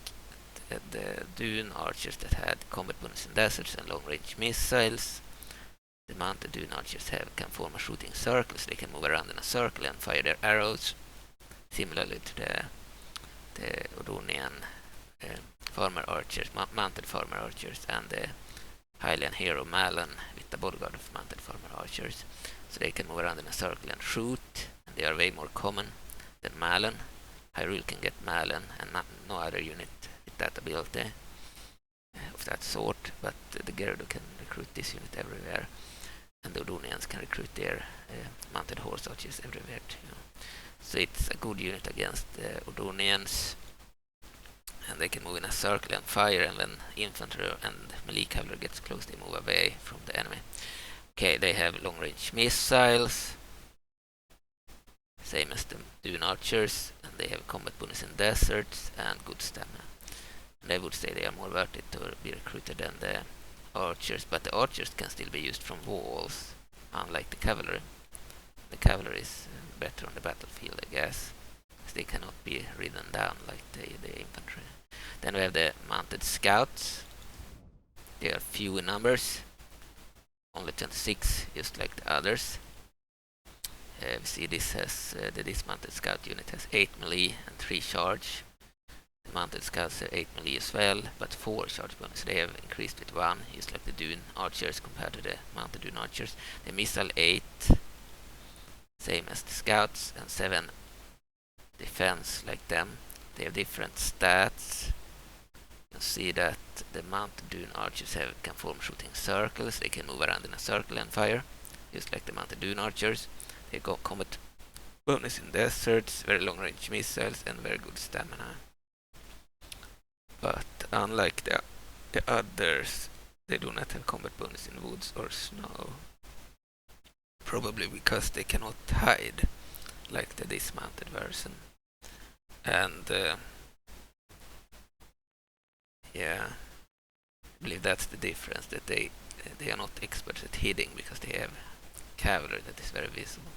the dune archers that had combat bonus in deserts and long range missiles, the mounted dune archers can form a shooting circle, so they can move around in a circle and fire their arrows, similarly to the Odonian farmer archers, mounted farmer archers, and the Hylian hero Malon with the bodyguard of mounted farmer archers. So they can move around in a circle and shoot, and they are way more common than Malon. Hyrule can get Malon and no other unit with that ability of that sort, but the Gerudo can recruit this unit everywhere, and the Odonians can recruit their mounted horse archers everywhere too. So it's a good unit against the Odonians. And they can move in a circle and fire, and when infantry and melee cavalry gets close, they move away from the enemy. Okay, they have long-range missiles, same as the Dune archers, and they have combat bonus in deserts and good stamina. And I would say they are more worth it to be recruited than the archers, but the archers can still be used from walls, unlike the cavalry. The cavalry is better on the battlefield, I guess, because they cannot be ridden down like the infantry. Then we have the mounted scouts. They are few in numbers, only 26, just like the others. We see this has the dismounted scout unit has 8 melee and 3 charge. The mounted scouts have 8 melee as well, but 4 charge bonus. They have increased with 1, just like the Dune archers compared to the mounted Dune archers. The missile 8, same as the scouts, and 7 defense like them. They have different stats. You can see that the mounted Dune archers can form shooting circles. They can move around in a circle and fire, just like the mounted Dune archers. They got combat bonus in deserts, very long range missiles, and very good stamina. But unlike the others, they do not have combat bonus in woods or snow. Probably because they cannot hide like the dismounted version. And yeah, I believe that's the difference, that they are not experts at hiding because they have cavalry that is very visible.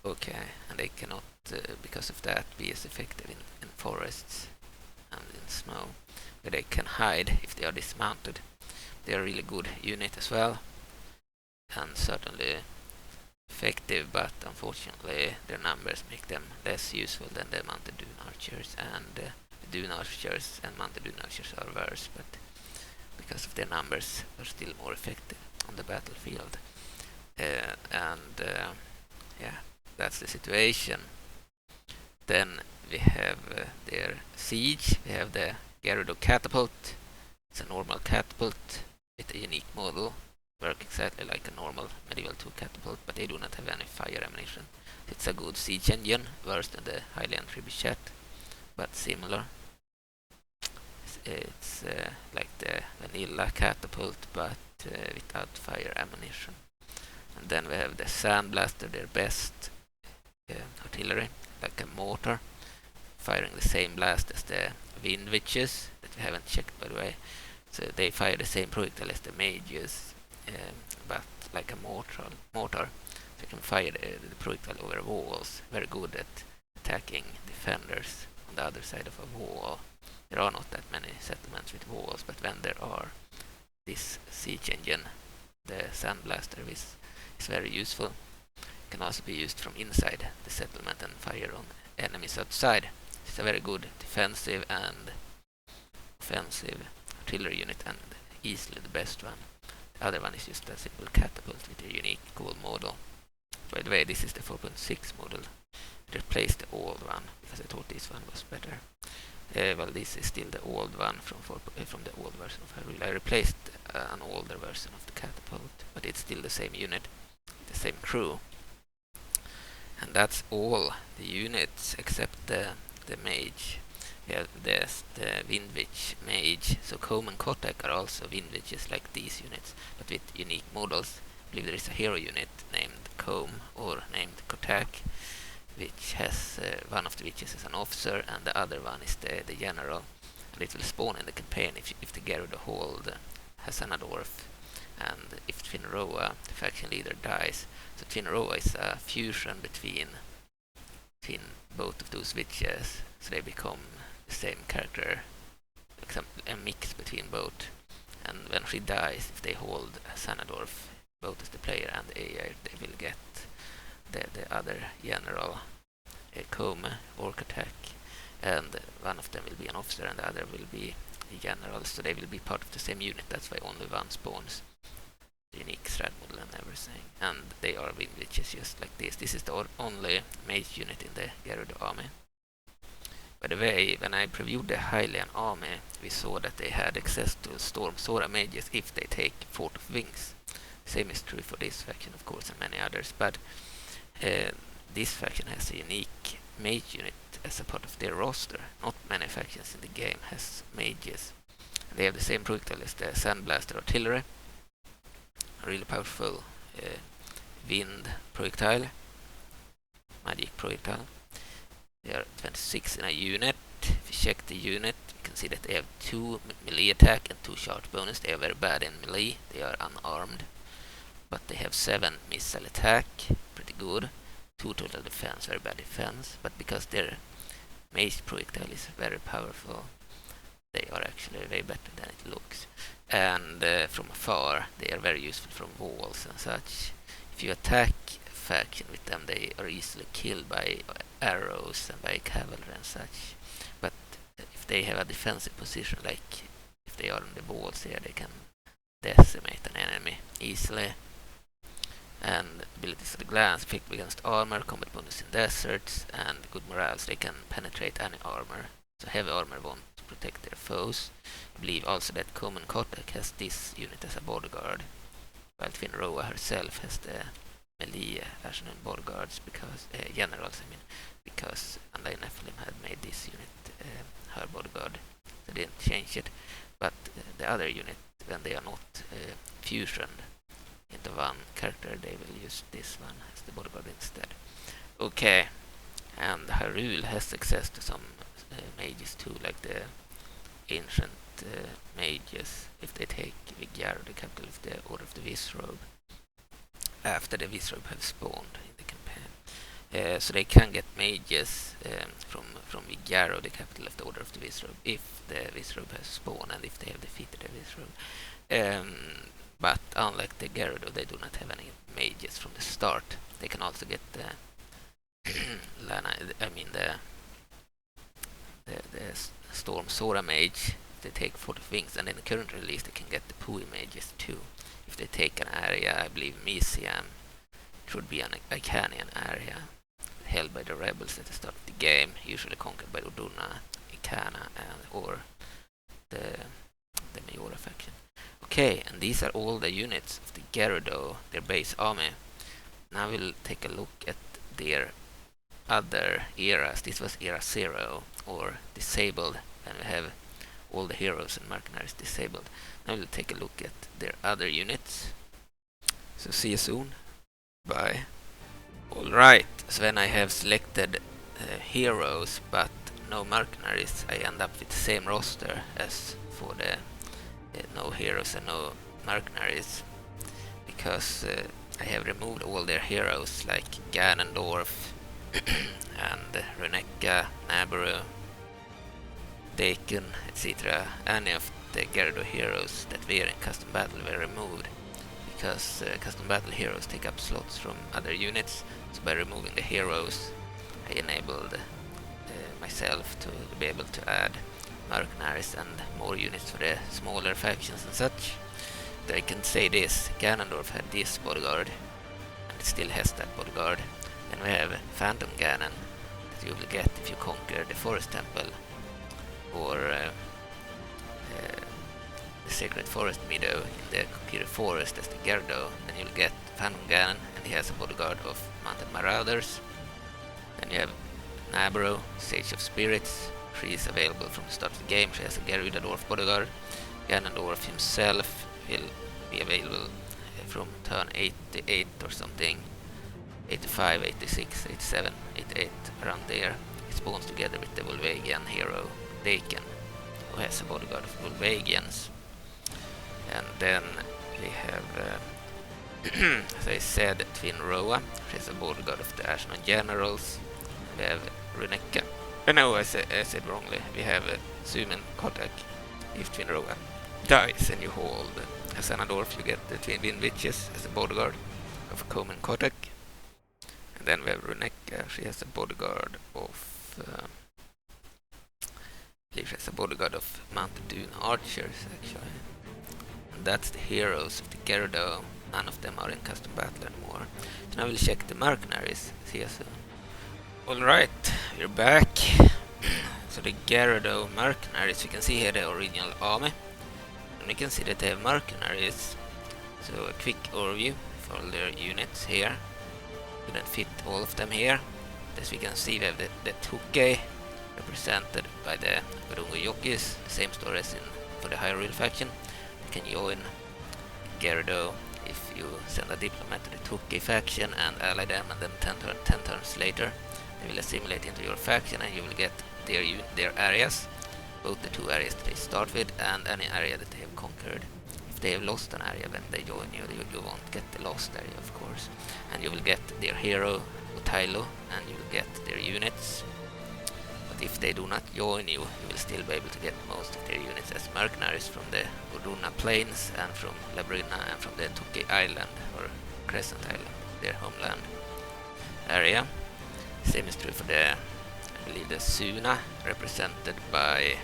Okay, and they cannot, because of that, be as effective in forests and in snow, but they can hide if they are dismounted. They are a really good unit as well, and certainly effective, but unfortunately their numbers make them less useful than the mounted Dune archers, and the Dune archers and mounted Dune archers are worse, but because of their numbers are still more effective on the battlefield. Yeah, that's the situation. Then we have their siege. We have the Gerudo catapult. It's a normal catapult with a unique model. Work exactly like a normal medieval 2 catapult, but they do not have any fire ammunition. It's a good siege engine, worse than the Hylian trebuchet, but similar. It's like the vanilla catapult, but without fire ammunition. And then we have the Sandblaster, their best artillery, like a mortar, firing the same blast as the Wind Witches, that we haven't checked by the way. So they fire the same projectile as the mages, but like a mortar. So you can fire the projectile over walls. Very good at attacking defenders on the other side of a wall. There are not that many settlements with walls, but when there are, this siege engine, the Sandblaster, is very useful. It can also be used from inside the settlement and fire on enemies outside. It's a very good defensive and offensive artillery unit, and easily the best one. The other one is just a simple catapult with a unique cool model. By the way, this is the 4.6 model. It replaced the old one because I thought this one was better. Well, this is still the old one from the old version of Hyrule. I replaced an older version of the catapult, but it's still the same unit, the same crew. And that's all the units except the mage. We have the Windwitch mage. So Comb and Kotak are also Windwitches like these units, but with unique models. I believe there is a hero unit named Comb or named Kotak, which has one of the witches as an officer, and the other one is the general. And it will spawn in the campaign if the Gerudo hold Hassanadorf, and if Finroa, the faction leader, dies. So Finroa is a fusion between both of those witches, so they become the same character, a mix between both. And when she dies, if they hold Hassanadorf, both as the player and the AI, they will get the other general, Comb or Kotak, and one of them will be an officer and the other will be a general, so they will be part of the same unit. That's why only one spawns. Unique strat model and everything, and they are Wind Witches just like this. This is the only mage unit in the Gerudo army. By the way, when I previewed the Hylian army, we saw that they had access to Storm Sora mages if they take Fort of Wings. Same is true for this faction, of course, and many others, but this faction has a unique mage unit as a part of their roster. Not many factions in the game has mages. They have the same projectile as the Sandblaster Artillery. A really powerful wind projectile. Magic projectile. They are 26 in a unit. If you check the unit, you can see that they have 2 melee attack and 2 charge bonus. They are very bad in melee. They are unarmed. But they have 7 missile attack. Pretty good. 2 total defense, very bad defense. But because their mage projectile is very powerful, they are actually way better than it looks. And from afar, they are very useful from walls and such. If you attack a faction with them, they are easily killed by arrows and by cavalry and such. But if they have a defensive position, like if they are on the walls here, they can decimate an enemy easily. And abilities at a glance, effective against armor, combat bonus in deserts, and good morale, so they can penetrate any armor. So heavy armor won't protect their foes. I believe also that Common Kotak has this unit as a bodyguard, while Finroa herself has the melee version of bodyguards, because generals, I mean, because Undying Nephilim had made this unit her bodyguard. They didn't change it, but the other unit, when they are not fusioned into one character, they will use this one as the bodyguard instead. Okay, and Hyrule has access to some mages too, like the ancient mages, if they take Gerudo, the capital of the Order of the Visrobe, after the Visrobe have spawned in the campaign. So they can get mages from Gerudo, the capital of the Order of the Visrobe, if the Visrobe has spawned and if they have defeated the Visrobe. But unlike the Gerudo, they do not have any mages from the start. They can also get the Storm Sora mage if they take 40 wings, and in the current release they can get the Pui mages too. If they take an area, I believe Mysium, it would be an Icanian area held by the rebels at the start of the game, usually conquered by Uduna, Icana, or the Majora faction. Okay, and these are all the units of the Gerudo, their base army. Now we'll take a look at their other eras. This was era 0, or disabled, and we have all the heroes and mercenaries disabled. Now we'll take a look at their other units. So see you soon. Bye. Alright, so when I have selected heroes but no mercenaries, I end up with the same roster as for the no heroes and no mercenaries, because I have removed all their heroes like Ganondorf and Renekka, Nabaru, Daikon, etc. Any of the Gerudo heroes that were in custom battle were removed, because custom battle heroes take up slots from other units. So by removing the heroes, I enabled myself to be able to add mercenaries and more units for the smaller factions and such. But I can say this: Ganondorf had this bodyguard, and it still has that bodyguard. Then we have Phantom Ganon that you will get if you conquer the Forest Temple, or the Sacred Forest Meadow in the Kokiri Forest as the Gerudo. Then you'll get Phantom Ganon, and he has a bodyguard of Mountain Marauders. Then you have Nabaru, Sage of Spirits. She is available from the start of the game. She has a Gerudo Dwarf bodyguard. Ganondorf himself will be available from turn 88 or something. 85, 86, 87, 88, around there. It spawns together with the Volvagian hero Daikon, who has a bodyguard of Volvagians. And then we have, as I said, Finroa. She has a bodyguard of the Ashnon Generals. We have Renekka. No, I said wrongly. We have Sumen Kotak. If Finroa dies and you hold Xanadorf, you get the Twin Wind Witches as a bodyguard of Common Kotak. And then we have Renekka. She has a bodyguard of I believe she has a bodyguard of Mounted Dune Archers, actually. And that's the heroes of the Gerudo. None of them are in custom battle anymore. So now we'll check the mercenaries. See you soon. Alright, we're back. So the Gerudo mercenaries, you can see here the original army. And we can see that they have mercenaries. So a quick overview for all their units here. Couldn't fit all of them here. as we can see, we have the Tuke, represented by the Gerudo, same story as for the Hyrule faction. You can join Gerudo if you send a diplomat to the Tuke faction and ally them, and then 10 turns later they will assimilate into your faction and you will get their areas, both the 2 areas that they start with and any area that they have conquered. If they have lost an area when they join you, you won't get the lost area, of course, and you will get their hero Tylo, and you will get their units. But if they do not join you, you will still be able to get most of their units as mercenaries from the Uruna Plains and from Labrina and from the Tuke Island or Crescent Island, their homeland area. Same is true for the, I believe, the Suna, represented by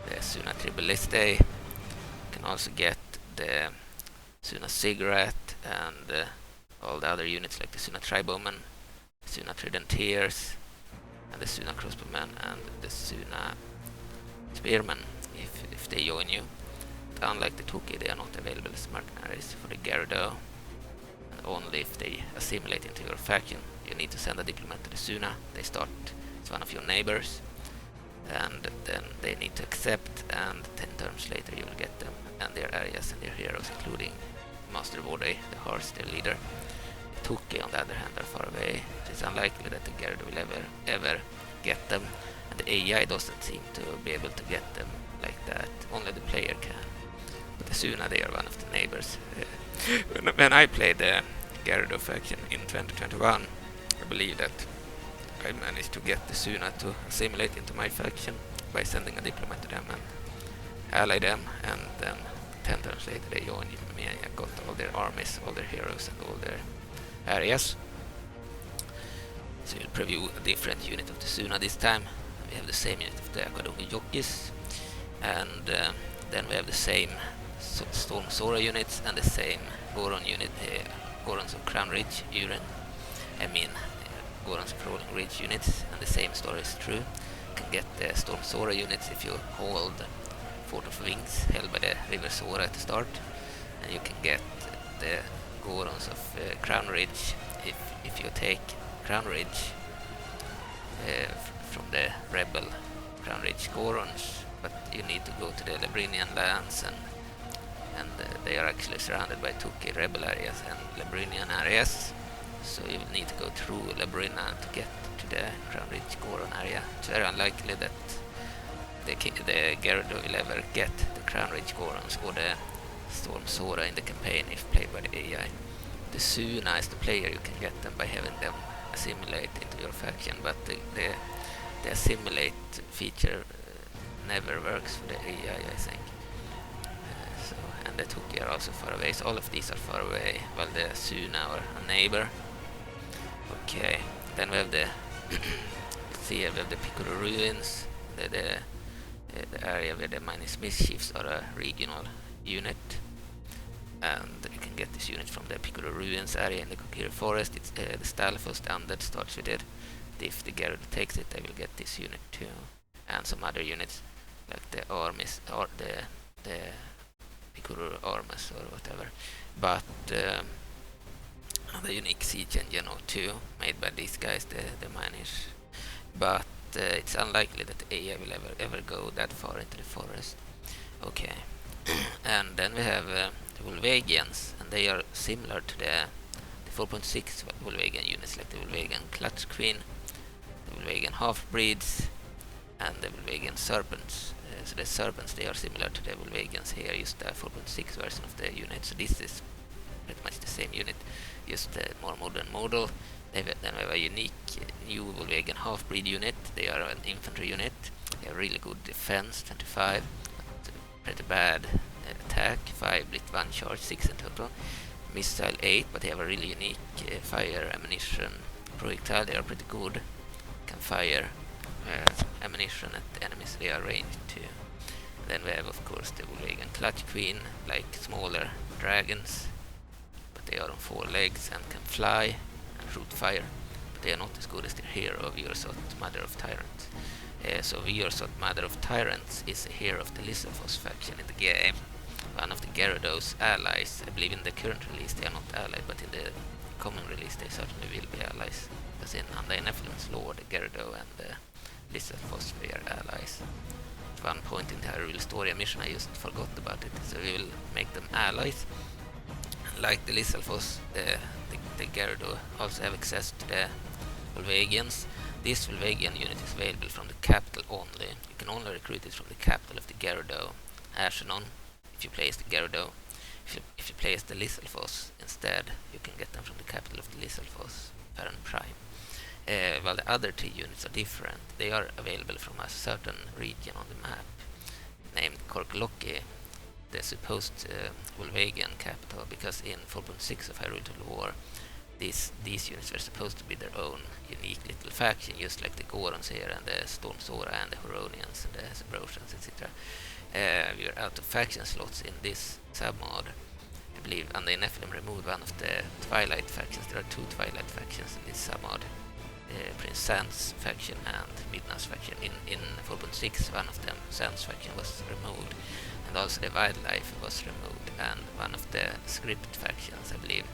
the Suna Tribaliste. You can also get the Suna Cigarette and all the other units like the Suna Tribowmen, Suna Tridentiers, and the Suna Crossbowmen and the Suna Spearmen if they join you. But unlike the Tuki, they are not available as mercenaries for the Gerudo, and only if they assimilate into your faction. You need to send a diplomat to the Suna. They start as one of your neighbors, and then they need to accept, and 10 turns later you will get them and their areas and their heroes, including Master Vorde, the horse, their leader. Tuki, on the other hand, are far away. It is unlikely that the Gerudo will ever get them, and the AI doesn't seem to be able to get them like that. Only the player can. But the Suna, they are one of the neighbors. When I played the Gerudo faction in 2021, I believe that I managed to get the Suna to assimilate into my faction by sending a diplomat to them and ally them, and then 10 turns later they joined me and I got all their armies, all their heroes and all their areas. So we'll preview a different unit of the Suna this time. We have the same unit of the Gerudo, and then we have the same Storm Sora units and the same Goron unit, Gorons of Crown Ridge, Gorons of Rolling Ridge units, and the same story is true. You can get the Storm Sora units if you hold Fort of Wings, held by the River Sora at the start, and you can get the Gorons of Crown Ridge if you take Crown Ridge from the rebel Crown Ridge Gorons, but you need to go to the Labrinian lands, and they are actually surrounded by Tuki rebel areas and Labrinian areas, so you will need to go through Labrina to get to the Crown Ridge Goron area. It's very unlikely that the Gerudo will ever get the Crown Ridge Gorons or the Storm Sora in the campaign if played by the AI. The Suna, as the player, you can get them by having them assimilate into your faction, but the assimilate feature never works for the AI, I think. And the Tuki are also far away, so all of these are far away, while the Suna are a neighbor. Okay, then we have the we have the Piccolo Ruins, the area where the Minus Mischiefs are a regional unit, and you can get this unit from the Piccolo Ruins area in the Kokiri Forest. It's the Stalfos, the Undead starts with it. If the Gerudo takes it, they will get this unit too, and some other units like the armies or the Piccolo armies or whatever. But another unique siege engine or two made by these guys, the miners. But it's unlikely that the AI will ever go that far into the forest. Okay. And then we have the Volvagians, and they are similar to the 4.6 Volvagian units, like the Volvagian Clutch Queen, the Volvagian Half-Breeds, and the Volvagian Serpents. So the Serpents, they are similar to the Volvagians here, just the 4.6 version of the unit. So this is pretty much the same unit, just a more modern model. Then we have a unique new Volvagian Half-Breed unit. They are an infantry unit. They have really good defense, 25, but pretty bad attack, 5 blit 1 charge, 6 in total. Missile 8, but they have a really unique fire ammunition projectile. They are pretty good. Can fire ammunition at enemies they are ranged to. Then we have, of course, the Volvagian Clutch Queen, like smaller dragons, but they are on 4 legs and can fly and shoot fire. But they are not as good as their hero, Virsot, Mother of Tyrants. So Virsot, Mother of Tyrants, is a hero of the Lyssophos faction in the game. One of the Gerudo's allies. I believe in the current release they are not allied, but in the common release, they certainly will be allies. Because in Undying Nephilim's lore, the Gerudo and the Lizalfos were allies. At one point in the Hyrule story mission, I just forgot about it, so we will make them allies. Like the Lizalfos, the Gerudo also have access to the Volvagians. This Volvagian unit is available from the capital only. You can only recruit it from the capital of the Gerudo, Ashenon, if you place the Gerudo. If you place the Lizalfos instead, you can get them from the capital of the Lizalfos, Farron Prime. While the other two units are different, they are available from a certain region on the map named Korkloki, the supposed Volvagian capital, because in 4.6 of Hyrule to War, these units were supposed to be their own unique little faction, just like the Gorons here, and the Storm Sora, and the Huronians, and the Zebrosians, etc. We were out of faction slots in this submod. I believe Undying Nephilim removed one of the Twilight factions. There are two Twilight factions in this submod. Prince Sans faction and Midna's faction. In 4.6, one of them, Sans faction, was removed, and also the Wildlife was removed, and one of the script factions, I believe,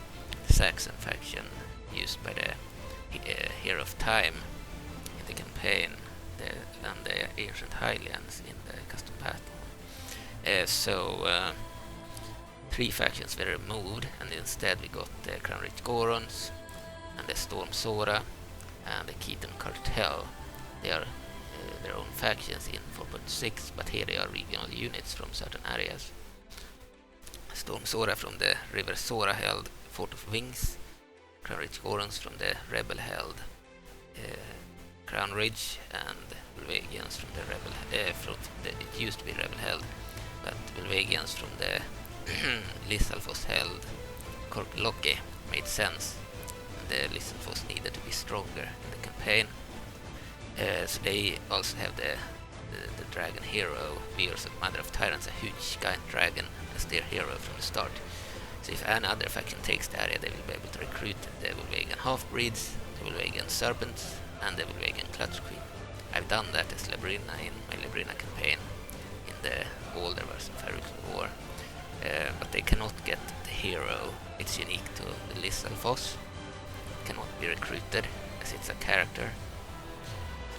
the Saxon faction, used by the Hero of Time in the campaign, and the Ancient Hylians in the custom battle. So 3 factions were removed, and instead we got the Crown-Rich Gorons, and the Storm Sora, and the Keaton Cartel. They are their own factions in 4.6, but here they are regional units from certain areas. Storm Sora from the River Sora held Fort of Wings, Crown-Rich Gorons from the Rebel held Crown Ridge, and Volvagians from the Rebel it used to be Rebel held, but Volvagians from the Lizalfos held Korkloki. Made sense. The Lizalfos needed to be stronger in the campaign, so they also have the dragon hero, Beers of Mother of Tyrants, a huge giant dragon as their hero from the start. So if any other faction takes the area, they will be able to recruit the Volvagian half-breeds, the Volvagian serpents, and the Volvagian clutch queen. I've done that as Labrina in my Labrina campaign in the older version of Hyrule War, but they cannot get the hero. It's unique to the Lizalfos. Cannot be recruited as it's a character.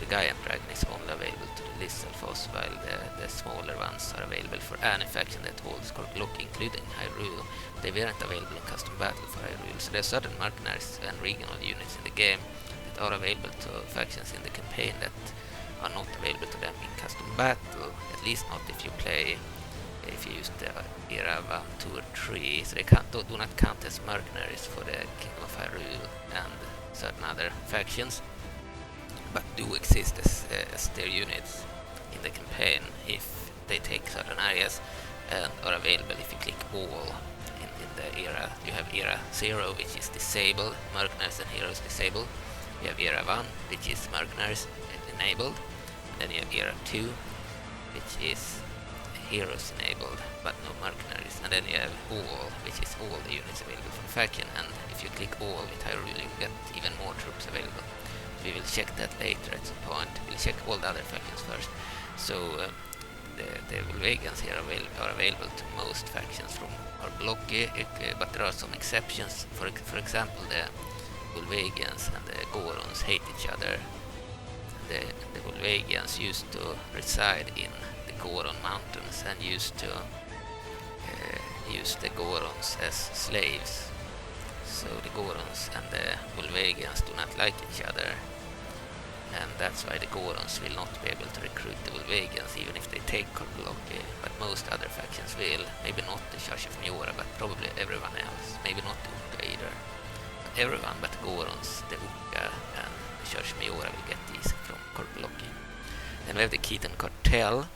The Giant Dragon is only available to the Lizalfos, while the smaller ones are available for any faction that holds Korkloki, including Hyrule. They weren't available in custom battle for Hyrule, so there are certain mercenaries and regional units in the game that are available to factions in the campaign that are not available to them in custom battle, at least not if you use the era 1, 2 or 3, so they do not count as mercenaries for the Kingdom of Hyrule and certain other factions, but do exist as their units in the campaign if they take certain areas, and are available if you click all in the era. You have era 0, which is disabled, mercenaries and heroes disabled. You have era 1, which is mercenaries enabled. Then you have era 2, which is heroes enabled, but no mercenaries. And then you have all, which is all the units available for the faction. And if you click all with Hyrule, you get even more troops available. We will check that later at some point. We'll check all the other factions first. So the Volvagians here are available to most factions from Korkloki, but there are some exceptions. For example, the Volvagians and the Gorons hate each other. The Volvagians used to reside in the Goron Mountains and used to use the Gorons as slaves. So the Gorons and the Volvagians do not like each other, and that's why the Gorons will not be able to recruit the Volvagians even if they take Korkloki, but most other factions will. Maybe not the Church of Majora, but probably everyone else. Maybe not the Uka either. But everyone but the Gorons, the Uka and the Church of Majora will get these from Korkloki. Then we have the Keaton Cartel,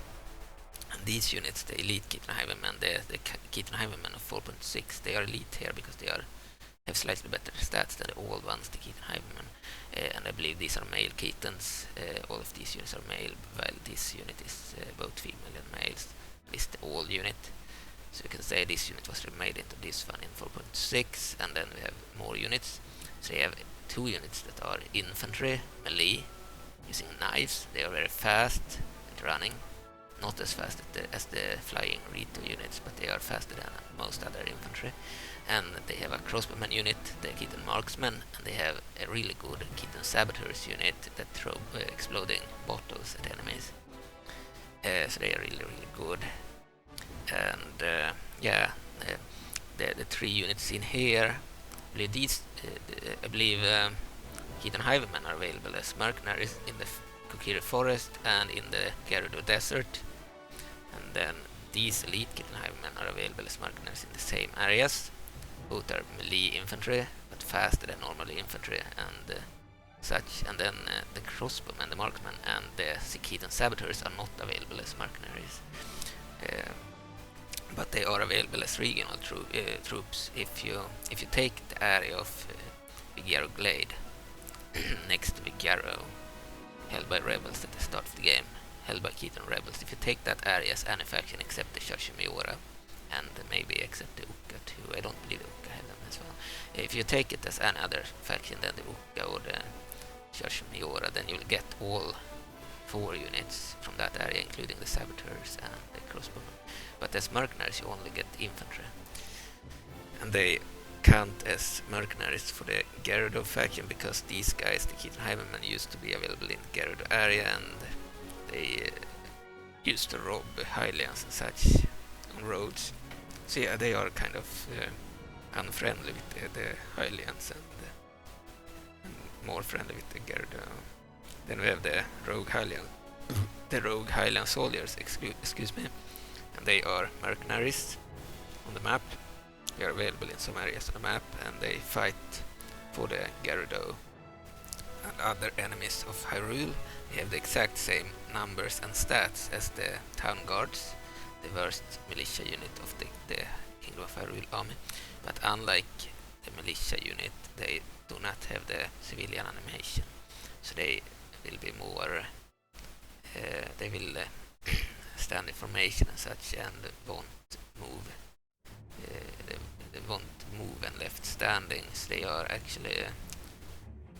and these units, the elite Keaton Highwaymen, the Keaton Highwaymen of 4.6, they are elite here because they have slightly better stats than the old ones, the Keaton Highwaymen. And I believe these are male Keatons. All of these units are male, while this unit is both female and males. This is the old unit. So you can say this unit was remade into this one in 4.6, and then we have more units. So you have 2 units that are infantry, melee, using knives. They are very fast at running. not as fast as the flying Rito units, but they are faster than most other infantry. And they have a crossbowman unit, the Keaton Marksman, and they have a really good Keaton Saboteurs unit that throw exploding bottles at enemies. So they are really good. And the 3 units in here, I believe Keaton Highwaymen are available as mercenaries in the Kokiri Forest and in the Gerudo Desert. And then these elite Keaton Highwaymen are available as mercenaries in the same areas. Both are melee infantry, but faster than normal infantry and such. And then the crossbowmen, the marksmen, and the Keaton Saboteurs are not available as mercenaries. But they are available as regional troops if you take the area of Vigero Glade next to Vigero, held by rebels at the start of the game, held by Keaton rebels. If you take that area as any faction except the Church of Majora, and maybe except the Uka too, I don't believe the Uka have them as well. If you take it as any other faction than the Uka or the Church of Majora, then you'll get all 4 units from that area, including the Saboteurs and the crossbowmen. But as mercenaries you only get infantry. And they count as mercenaries for the Gerudo faction because these guys, the Keaton Highwaymen, used to be available in the Gerudo area, and they used to rob Hylians and such on roads. So yeah, they are kind of unfriendly with the Hylians and more friendly with the Gerudo. Then we have the rogue Hylian soldiers, excuse me, and they are mercenaries on the map. They are available in some areas on the map, and they fight for the Gerudo and other enemies of Hyrule. They have the exact same numbers and stats as the town guards, the worst militia unit of the Kingdom of Hyrule army. But unlike the militia unit, they do not have the civilian animation, so they will be more they will stand in formation and such, and won't move. They won't move and left standing. So they are actually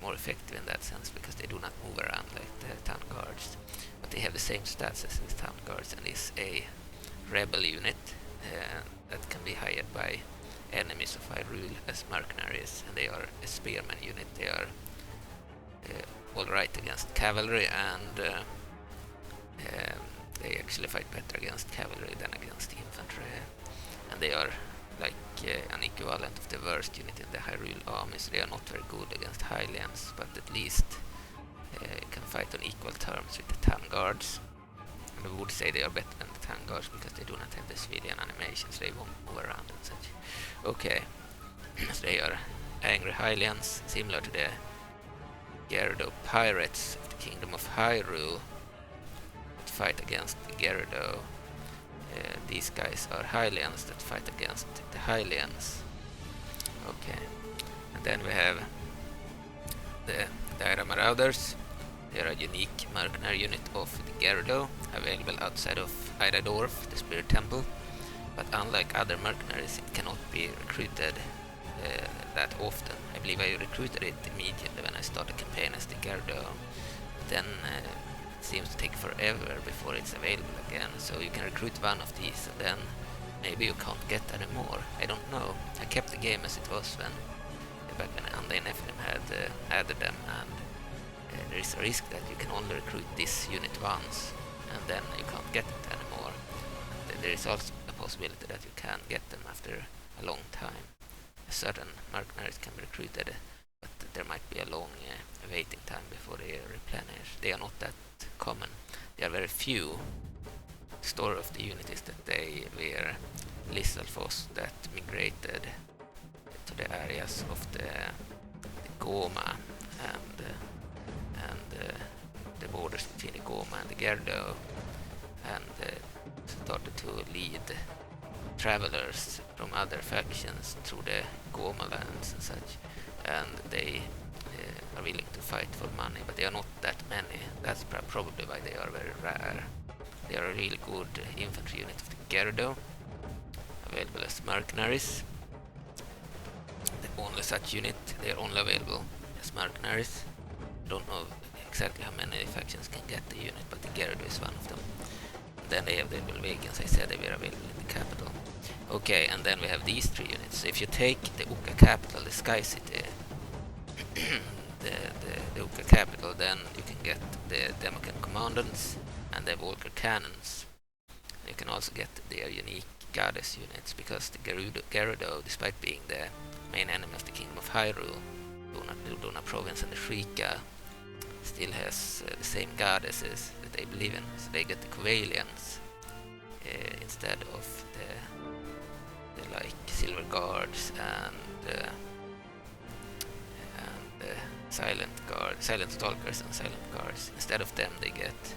more effective in that sense because they do not move around like the town guards. But they have the same stats as the town guards, and is a rebel unit that can be hired by enemies of Hyrule as mercenaries, and they are a spearman unit. They are alright against cavalry, and they actually fight better against cavalry than against infantry, and they are like an equivalent of the worst unit in the Hyrule army, so they are not very good against Hylians, but at least can fight on equal terms with the town guards. And I would say they are better than the town guards because they do not have the civilian animations, they won't move around and such. Okay, so they are angry Hylians, similar to the Gerudo pirates of the Kingdom of Hyrule that fight against the Gerudo. These guys are Hylians that fight against the Hylians. Okay, and then we have the Daira Marauders. They are a unique mercenary unit of the Gerudo, available outside of Idadorf, the Spirit Temple. But unlike other mercenaries, it cannot be recruited that often. I believe I recruited it immediately when I started the campaign as the Gerudo. Then it seems to take forever before it's available again. So you can recruit one of these and then maybe you can't get any more. I don't know. I kept the game as it was back when Anda and Nephilim had added them, and there is a risk that you can only recruit this unit once and then you can't get it anymore. There is also a possibility that you can get them after a long time. Certain mercenaries can be recruited, but there might be a long waiting time before they replenish. They are not that common. There are very few. The story of the unit is that they were Lissalfos that migrated to the areas of the Goma and the borders between the Goma and the Gerudo, and started to lead travelers from other factions through the Goma lands and such, and they are willing to fight for money, but they are not that many. That's probably why they are very rare. They are a really good infantry unit of the Gerudo, available as mercenaries. The only such unit, they are only available as mercenaries. I don't know exactly how many factions can get the unit, but the Gerudo is one of them. then they have the Belvagians, I said they were available in the capital. Okay, and then we have these 3 units. So if you take the Uka capital, the Sky City, the Uka capital, then you can get the Democan commandants and the Volker cannons. You can also get their unique goddess units, because the Gerudo, despite being the main enemy of the Kingdom of Hyrule, Duna province and the Shrika, still has the same goddesses that they believe in. So they get the Covalians instead of the like Silver Guards and Silent Stalkers and Silent Guards. Instead of them, they get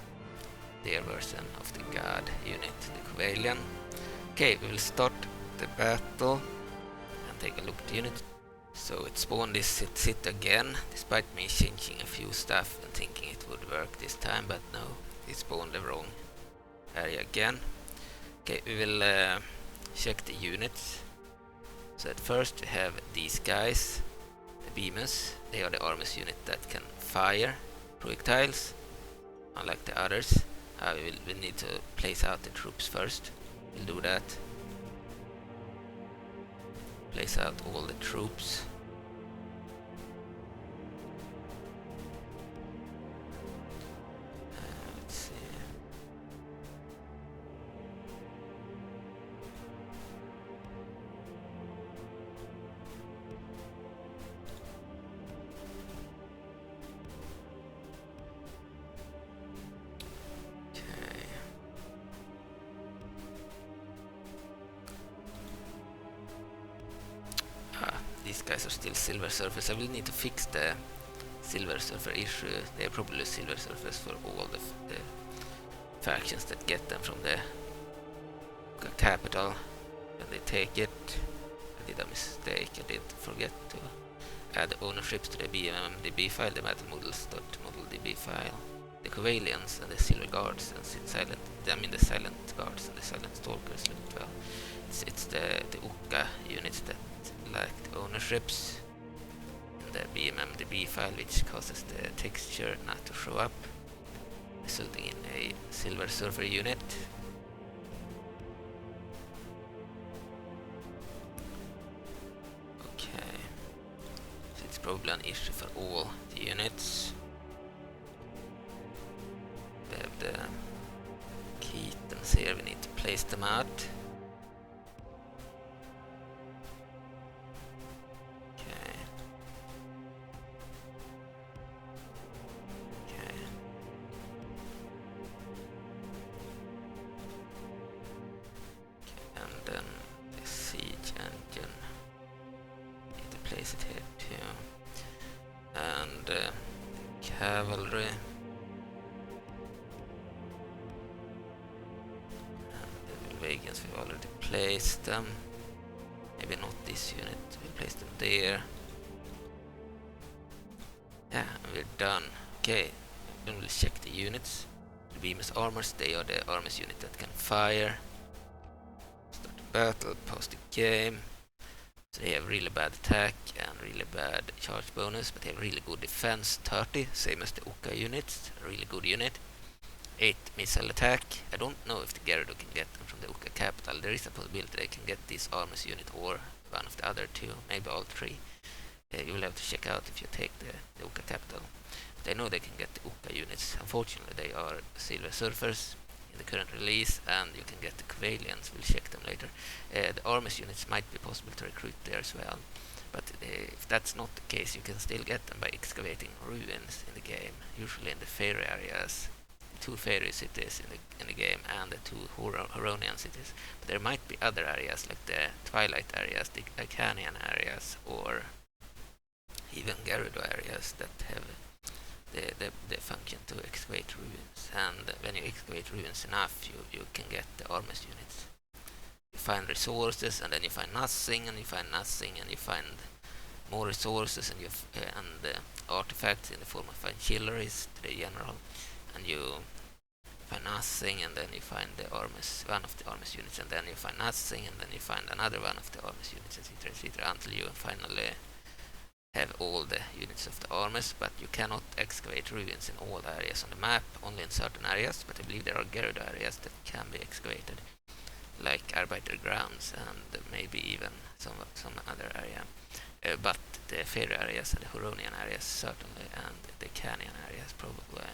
their version of the god unit, the Covalian. Okay, we will start the battle and take a look at the unit. So it spawned this sit again, despite me changing a few stuff and thinking it would work this time, but no, it spawned the wrong area again. Okay, we will check the units. So at first we have these guys, the Beamers. They are the armies unit that can fire projectiles, unlike the others. We need to place out the troops first. We'll do that. Place out all the troops. Let's see. These guys are still Silver Surfers. I will need to fix the Silver Surfer issue. They are probably Silver Surfers for all the factions that get them from the capital. When they take it, I did a mistake. I did forget to add ownerships to the BMDB file, the metalmodels.modeldb file. The Covalians and the Silver Guards and the Silent Guards and the Silent Stalkers looked well. It's the Uka units that like the ownerships in the BMDB file, which causes the texture not to show up, resulting in a Silver Surfer unit. Okay, so it's probably an issue for all the units. We have the Keatons here, we need to place them out. Cavalry and the Belvagians, we've already placed them. Maybe not this unit, we'll place them there. Yeah, and we're done. Okay, then we'll check the units. The Beamers armors, they are the armies unit that can fire. Start the battle, pause the game. So they have really bad attack and really bad charge bonus, but they have really good defense, 30, same as the Uka units, a really good unit. 8 missile attack. I don't know if the Gerudo can get them from the Uka capital. There is a possibility they can get this armors unit or one of the other 2, maybe all 3. You will have to check out if you take the Uka capital. But I know they can get the Uka units. Unfortunately, they are Silver Surfers in the current release, and you can get the Covalians. We'll check them later. The armies units might be possible to recruit there as well, but if that's not the case, you can still get them by excavating ruins in the game, usually in the fairy areas, 2 fairy cities in the game and the 2 Huronian cities. But there might be other areas like the Twilight areas, the Icanian areas, or even Gerudo areas that have the function to excavate ruins. And when you excavate ruins enough, you can get the armies units. You find resources, and then you find nothing, and you find nothing, and you find more resources, and artifacts in the form of artilleries to the general, and you find nothing, and then you find one of the armies units, and then you find nothing, and then you find another one of the armies units, etc., etc., until you finally have all the units of the armies, but you cannot excavate ruins in all areas on the map, only in certain areas. But I believe there are Gerudo areas that can be excavated, like Arbeiter grounds and maybe even some other area. But the Fairy areas and the Huronian areas certainly, and the Canyon areas probably.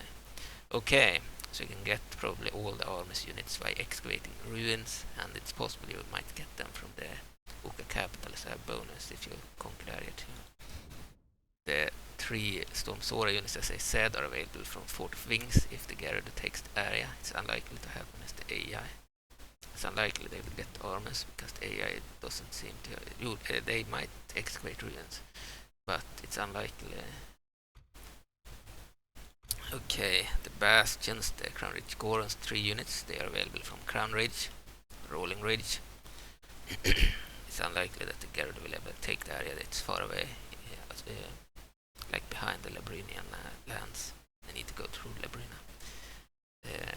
Okay, so you can get probably all the armies units by excavating ruins, and it's possible you might get them from the Uka capital as a bonus if you conquer the area too. The 3 Storm Sora units, as I said, are available from Fort of Wings if the Gerudo takes the area. It's unlikely to happen as the AI. It's unlikely they will get the armies because the AI doesn't seem to. They might excavate ruins, but it's unlikely. Okay, the Bastions, the Crown Ridge Gorons, 3 units, they are available from Crown Ridge, Rolling Ridge. It's unlikely that the Gerudo will ever take the area that's far away, like behind the Labrinian lands. They need to go through Labrina.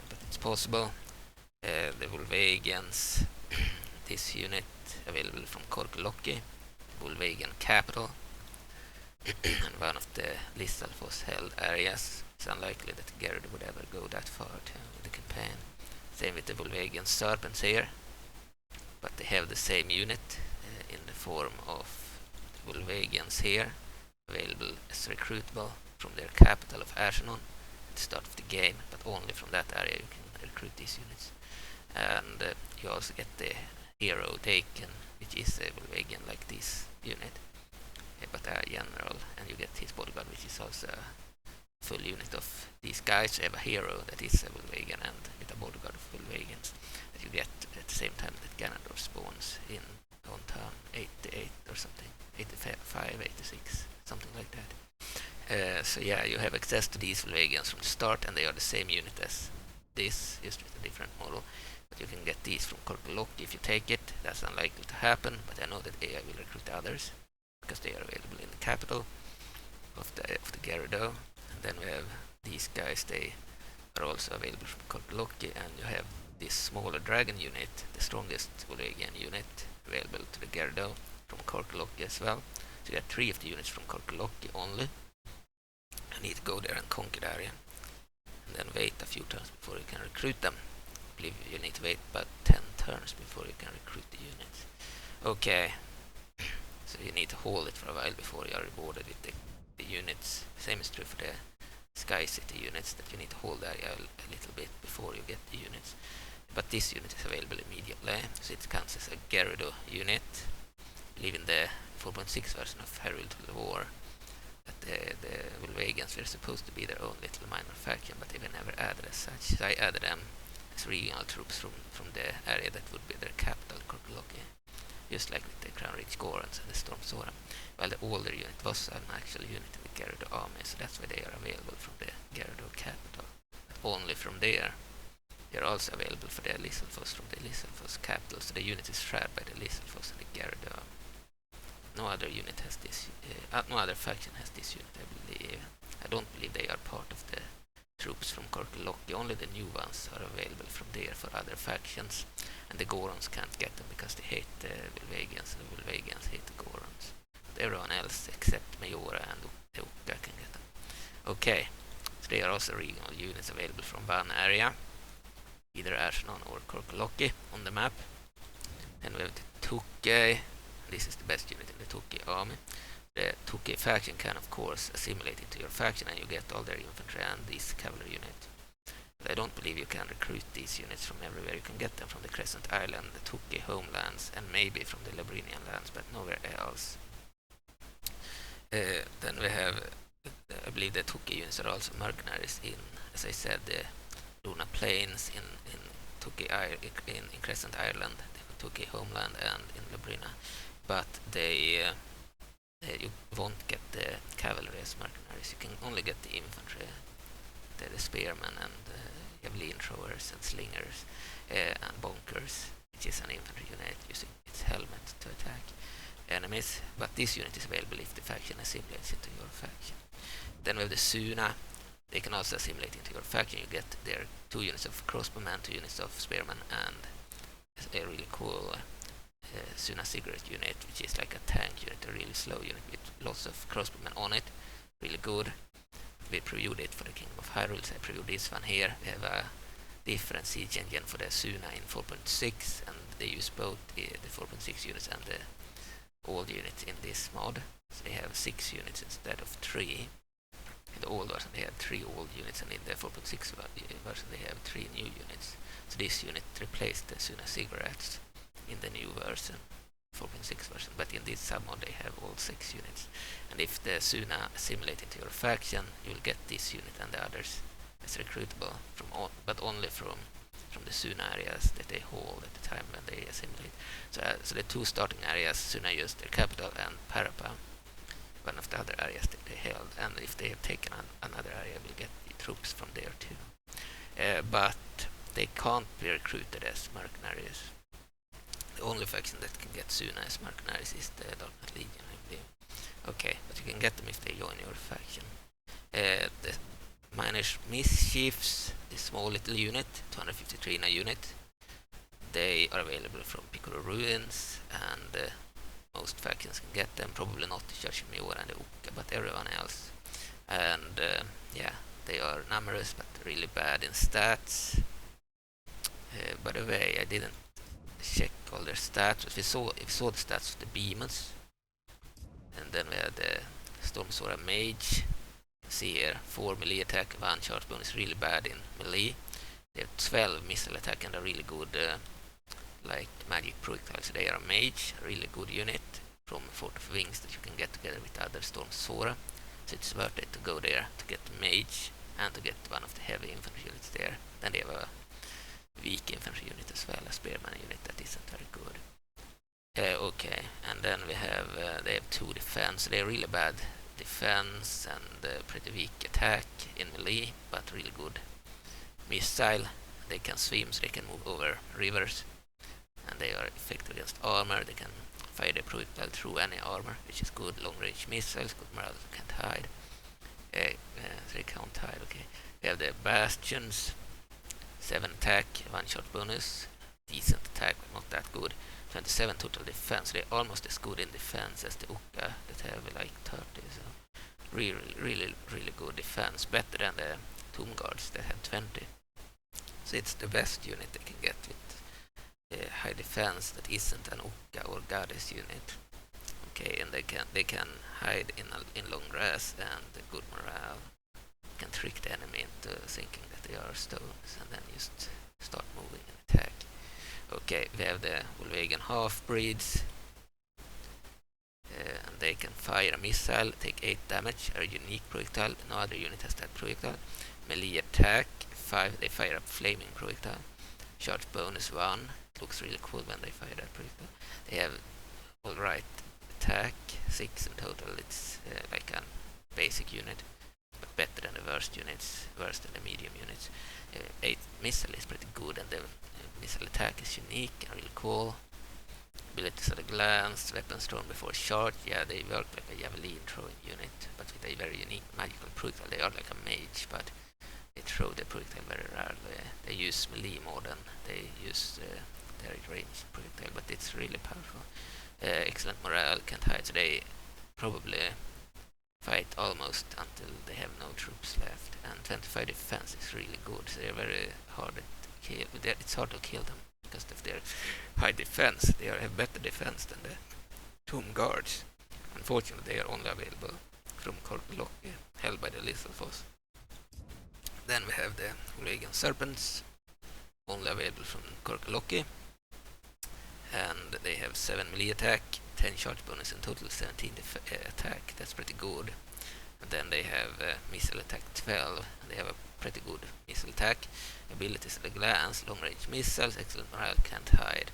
But it's possible. The Volvagians, this unit available from Korkuloki, Volvagian capital, and one of the Lissalfos held areas. It's unlikely that Gerudo would ever go that far in the campaign. Same with the Volvagian serpents here, but they have the same unit in the form of the Volvagians here, available as recruitable from their capital of Ashenon at the start of the game, but only from that area you can recruit these units. And you also get the hero Daken, which is a Volvagian like this unit, but a general, and you get his bodyguard, which is also a full unit of these guys. You have a hero that is a Volvagian and with a bodyguard of Volvagians that you get at the same time that Ganondorf spawns in on turn 88 or something, 85, 86, something like that. So yeah, you have access to these Volvagians from the start, and they are the same unit as this, just with a different model. But you can get these from Korkuloki if you take it. That's unlikely to happen, but I know that AI will recruit others because they are available in the capital of the Gerudo. And then we have these guys, they are also available from Korkuloki, and you have this smaller dragon unit, the strongest Volvagian unit, available to the Gerudo from Korkuloki as well. So you get 3 of the units from Korkuloki only. You need to go there and conquer the area, and then wait a few turns before you can recruit them. I believe you need to wait about 10 turns before you can recruit the units. Okay, so you need to hold it for a while before you are rewarded with the units. Same is true for the Sky City units, that you need to hold the area a little bit before you get the units. But this unit is available immediately, so it counts as a Gerudo unit. I believe in the 4.6 version of Hyrule to the War that the Volvagians were supposed to be their own little minor faction, but they were never added as such. So I added them as regional troops from the area that would be their capital, Korkuloki, just like with the Crown Ridge Gorons and the Storm Sora. While the older unit was an actual unit in the Gerudo army, so that's why they are available from the Gerudo capital. But only from there. They are also available for the Lissalfos from the Lissalfos capital, so the unit is shared by the Lissalfos and the Gerudo. No other unit has this. No other faction has this unit, I believe. I don't believe they are part of the troops from Korkuloki. Only the new ones are available from there for other factions, and the Gorons can't get them because they hate the Volvagians, and the Volvagians hate the Gorons. But everyone else except Majora and Uka can get them. Okay, so they are also regional units available from one area, either Ashenon or Korkuloki on the map. Then we have the Tuke. This is the best unit in the Tuke army. The Tuke faction can of course assimilate into your faction, and you get all their infantry and this cavalry unit. But I don't believe you can recruit these units from everywhere. You can get them from the Crescent Island, the Tuke homelands, and maybe from the Labrinian lands, but nowhere else. Then we have, I believe the Tuke units are also mercenaries in, as I said, the Luna Plains, in Tuke in Crescent Island, the Tuke homeland, and in Labrina. But you won't get the cavalry as mercenaries. You can only get the infantry, the spearmen and javelin throwers and slingers and bonkers, which is an infantry unit using its helmet to attack enemies. But this unit is available if the faction assimilates into your faction. Then we have the Suna. They can also assimilate into your faction. You get their 2 units of crossbowmen, 2 units of spearmen, and a really cool Suna Cigarette unit, which is like a tank unit, a really slow unit with lots of crossbowmen on it. Really good. We previewed it for the Kingdom of Hyrule, so I previewed this one here. We have a different siege engine for the Suna in 4.6, and they use both the 4.6 units and the old units in this mod. So they have 6 units instead of 3. In the old version they had 3 old units, and in the 4.6 version they have 3 new units. So this unit replaced the Suna Cigarettes in the new version, 4.6 version, but in this submod they have all 6 units. And if the Suna assimilate into your faction, you'll get this unit and the others as recruitable, but only from the Suna areas that they hold at the time when they assimilate. So the 2 starting areas, Suna used their capital and Parapa, one of the other areas that they held, and if they have taken another area, we'll get the troops from there too. But they can't be recruited as mercenaries. The only faction that can get Suna as mercenaries is the Dark Knight Legion, I believe. Okay, but you can get them if they join your faction. The Minor Mischiefs, the small little unit, 253 in a unit. They are available from Piccolo Ruins, and most factions can get them. Probably not the Church of Majora and the Uka, but everyone else. And yeah, they are numerous, but really bad in stats. By the way, I didn't check all their stats. If we saw the stats of the Behemoths, and then we had the Storm Sora Mage. You can see here 4 melee attack, 1 charge bonus, really bad in melee. They have 12 missile attack and a really good like magic projectiles. So they are a mage, a really good unit from Fort of Wings that you can get together with other Storm Sora. So it's worth it to go there to get the mage and to get one of the heavy infantry units there. Then they have a weak infantry unit as well, a spearman unit that isn't very good. Okay, and then we have they have 2 defense. They're really bad defense and pretty weak attack in melee, but really good missile. They can swim, so they can move over rivers, and they are effective against armor. They can fire their projectile through any armor, which is good. Long range missiles, good morale, can't hide. So they can't hide. Okay, we have the bastions. 7 attack, 1 shot bonus, decent attack, but not that good. 27 total defense. They're almost as good in defense as the Uka that have like 30. So really good defense, better than the Tomb Guards that had 20. So it's the best unit they can get with high defense that isn't an Uka or Goddess unit. Okay, and they can hide in long grass and good morale. Can trick the enemy into thinking that they are stones and then just start moving and attack. Okay, we have the Volvagian half-breeds, and they can fire a missile, take 8 damage, a unique projectile. No other unit has that projectile. Melee attack 5, they fire a flaming projectile. Charge bonus 1, it looks really cool when they fire that projectile. They have alright attack 6 in total. It's like a basic unit, but better than the worst units, worse than the medium units. 8 missile is pretty good, and the missile attack is unique and really cool. Abilities at a glance, weapons thrown before charge. Yeah, they work like a javelin throwing unit, but with a very unique magical projectile. They are like a mage, but they throw the projectile very rarely. They use melee more than they use their range projectile, but it's really powerful. Excellent morale, can't hide, so they probably fight almost until they have no troops left. And 25 defense is really good, so they're very hard to kill. It's hard to kill them because of their high defense. They have better defense than the Tomb Guards. Unfortunately, they are only available from Korkoloki, held by the Lethal Foss. Then we have the Volvagian Serpents, only available from Korkoloki, and they have 7 melee attack, 10 charge bonus, in total 17 attack. That's pretty good. And then they have missile attack 12, and they have a pretty good missile attack. Abilities at a glance, long range missiles, excellent morale, can't hide.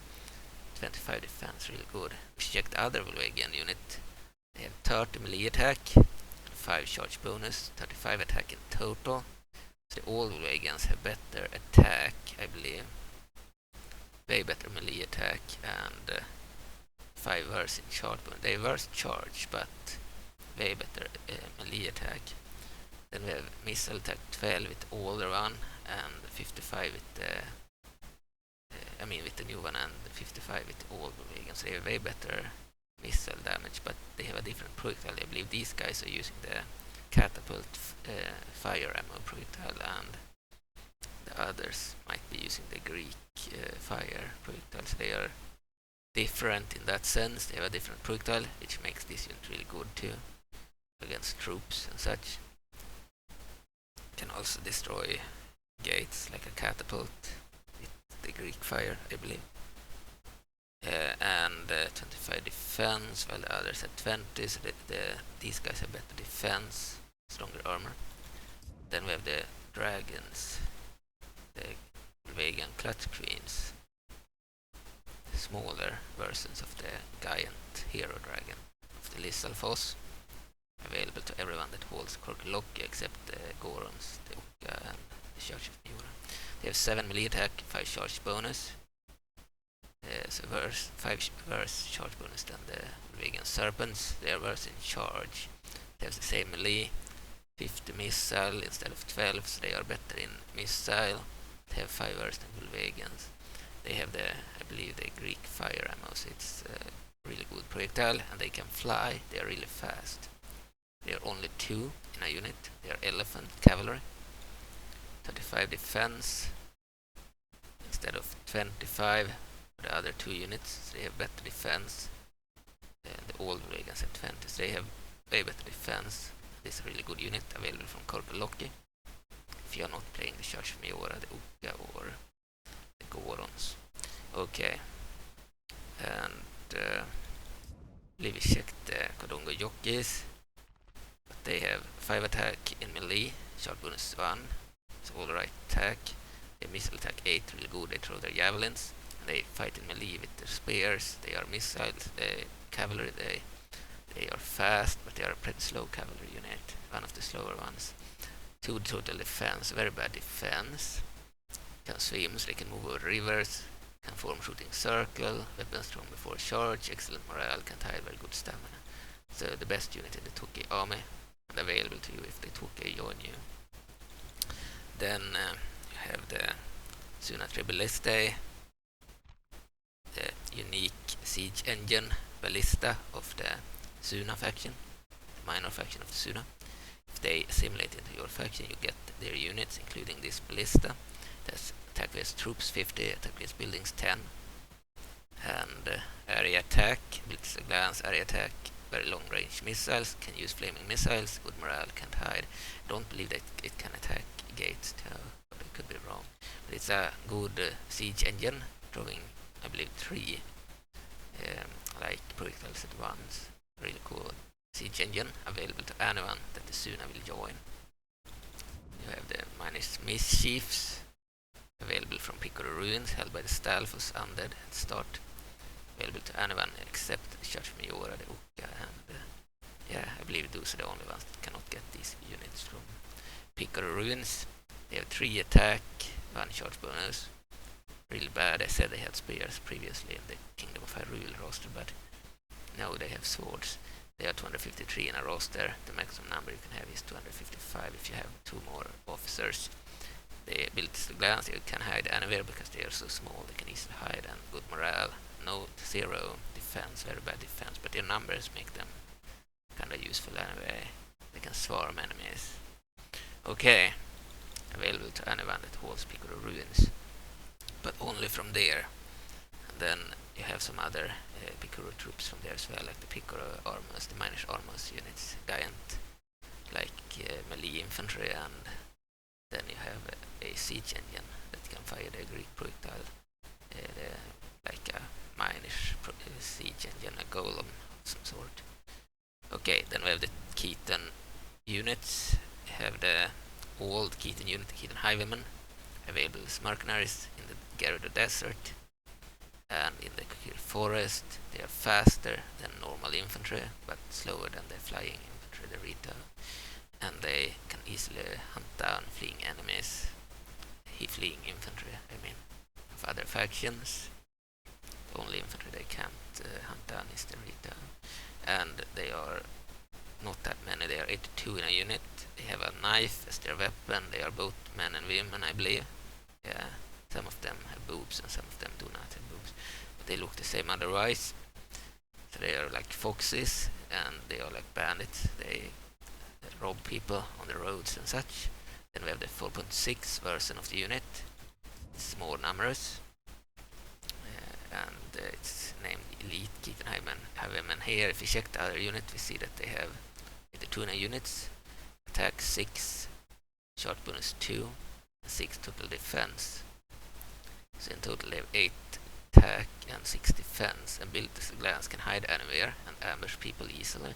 25 defense, really good. We should check the other Volvagian unit. They have 30 melee attack, 5 charge bonus, 35 attack in total. So all Volvagians have better attack, I believe. Way better melee attack and 5 worse in charge bonus. They worse charge, but way better melee attack. Then we have missile attack 12 with older one and 55 with I mean with the new one and the 55 with the old Norwegians, they have way better missile damage, but they have a different projectile. I believe these guys are using the catapult fire ammo projectile, and the others might be using the Greek fire projectiles. They are different in that sense. They have a different projectile, which makes this unit really good too against troops and such. Can also destroy gates like a catapult with the Greek fire, I believe. And 25 defense, while the others had 20, so these guys have better defense, stronger armor. Then we have the dragons, the Norwegian clutch queens, smaller versions of the giant hero dragon of the Lissalfoss, available to everyone that holds Korkulokki except the Gorons, the Ukka and the Church of Majora. They have 7 melee attack, 5 charge bonus, so 5 worse charge bonus than the Norwegian serpents. They are worse in charge. They have the same melee, 50 missile instead of 12, so they are better in missile. They have 5 worse than Norwegians. They have the, I believe, the Greek fire ammo, so it's a really good projectile, and they can fly. They are really fast. They are only 2 in a unit. They are elephant cavalry. 35 defense instead of 25 for the other 2 units, so they have better defense. The old Norwegians have 20, so they have way better defense. This is a really good unit, available from Korkulokki if you are not playing the Church of Majora, the Ukka or the Gorons. Okay, and we checked the Kodongo jockeys, but they have 5 attack in melee, charge bonus 1, so all right attack. They missile attack 8, really good. They throw their javelins, and they fight in melee with their spears. They are missiles, cavalry. They are fast, but they are a pretty slow cavalry unit, one of the slower ones. 2 total defense, very bad defense. Can swim, so they can move over rivers. Can form shooting circle. Weapons strong before charge. Excellent morale. Can hide very good stamina. So the best unit in the Toki army, and available to you if the Toki join you. Then you have the Suna Tribaliste, the unique siege engine ballista of the Suna faction, the minor faction of the Suna. If they assimilate into your faction, you get their units, including this ballista. That's attack against troops 50, attack against buildings 10, and area attack, blitz a glance, area attack, very long range missiles, can use flaming missiles, good morale, can't hide. Don't believe that it can attack gates too, but it could be wrong. But it's a good siege engine, throwing, I believe, 3 like projectiles at once. Really cool siege engine, available to anyone that the Suna will join. You have the minus mischiefs, available from Piccolo Ruins, held by the Stalfos Undead at start. Available to anyone except the Church of Majora, the Ukka, and yeah, I believe those are the only ones that cannot get these units from Piccolo Ruins. They have 3 attack, 1 charge bonus. Really bad. I said they had spears previously in the Kingdom of Hyrule roster, but now they have swords. They are 253 in a roster. The maximum number you can have is 255 if you have 2 more officers. They built to glance, you can hide anywhere because they are so small, they can easily hide, and good morale. No 0 defense, very bad defense, but their numbers make them kinda useful anyway. They can swarm enemies. Okay, available to anyone that holds Piccolo Ruins, but only from there. And then you have some other Piccolo troops from there as well, like the Piccolo Armors, the Miners Armors units, giant, like melee infantry, and then you have a siege engine that can fire the Greek projectile, like a Miners siege engine, a golem of some sort. Okay, then we have the Keaton units. We have the old Keaton unit, the Keaton Highwaymen, available as mercenaries in the Gerudo Desert and in the Kokir Forest. They are faster than normal infantry, but slower than the flying infantry, the Rita, and they can easily hunt down fleeing enemies. Fleeing infantry, I mean, of other factions. The only infantry they can't hunt down is the Rita, and they are not that many. They are 82 in a unit. They have a knife as their weapon. They are both men and women, I believe. Yeah, Some of them have boobs and some of them do not have boobs. But they look the same otherwise. So they are like foxes and they are like bandits. They rob people on the roads and such. Then we have the 4.6 version of the unit. It's more numerous. And it's named Elite Keaton-Highwayman. And here, if we check the other unit, we see that they have the tuna units. Attack 6, charge bonus 2, and 6 total defense. So in total they have 8 attack and 6 defense, and built as a glance can hide anywhere and ambush people easily.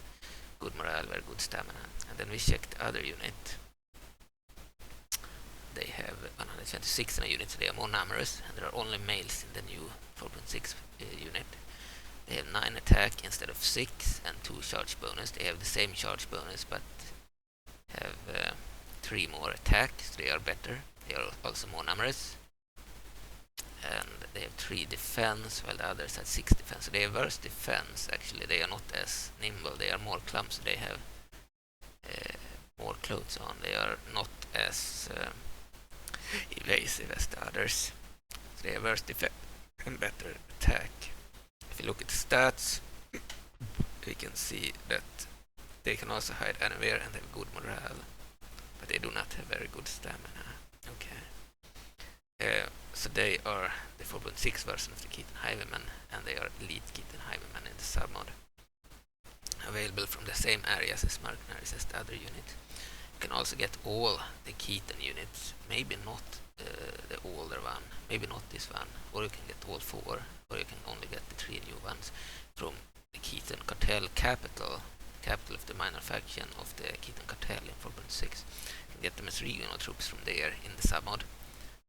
Good morale, very good stamina. And then we check the other unit. They have 126 in a unit, so they are more numerous, and there are only males in the new 4.6 unit. They have 9 attack instead of 6 and 2 charge bonus. They have the same charge bonus but have 3 more attack, so they are better. They are also more numerous. And they have 3 defense, while the others have 6 defense. So they have worse defense, actually. They are not as nimble, they are more clumsy, they have more clothes on. They are not as evasive as the others. So they have worse defense and better attack. If you look at the stats, we can see that they can also hide anywhere and have good morale, but they do not have very good stamina. Okay. So they are the 4.6 version of the Keaton-Highwayman, and they are Elite Keaton-Highwayman in the submod. Available from the same areas as mercenaries as the other unit. You can also get all the Keaton units, maybe not the older one, maybe not this one, or you can get all 4, or you can only get the 3 new ones from the Keaton Cartel capital of the minor faction of the Keaton Cartel in 4.6. You can get them as regional troops from there in the submod.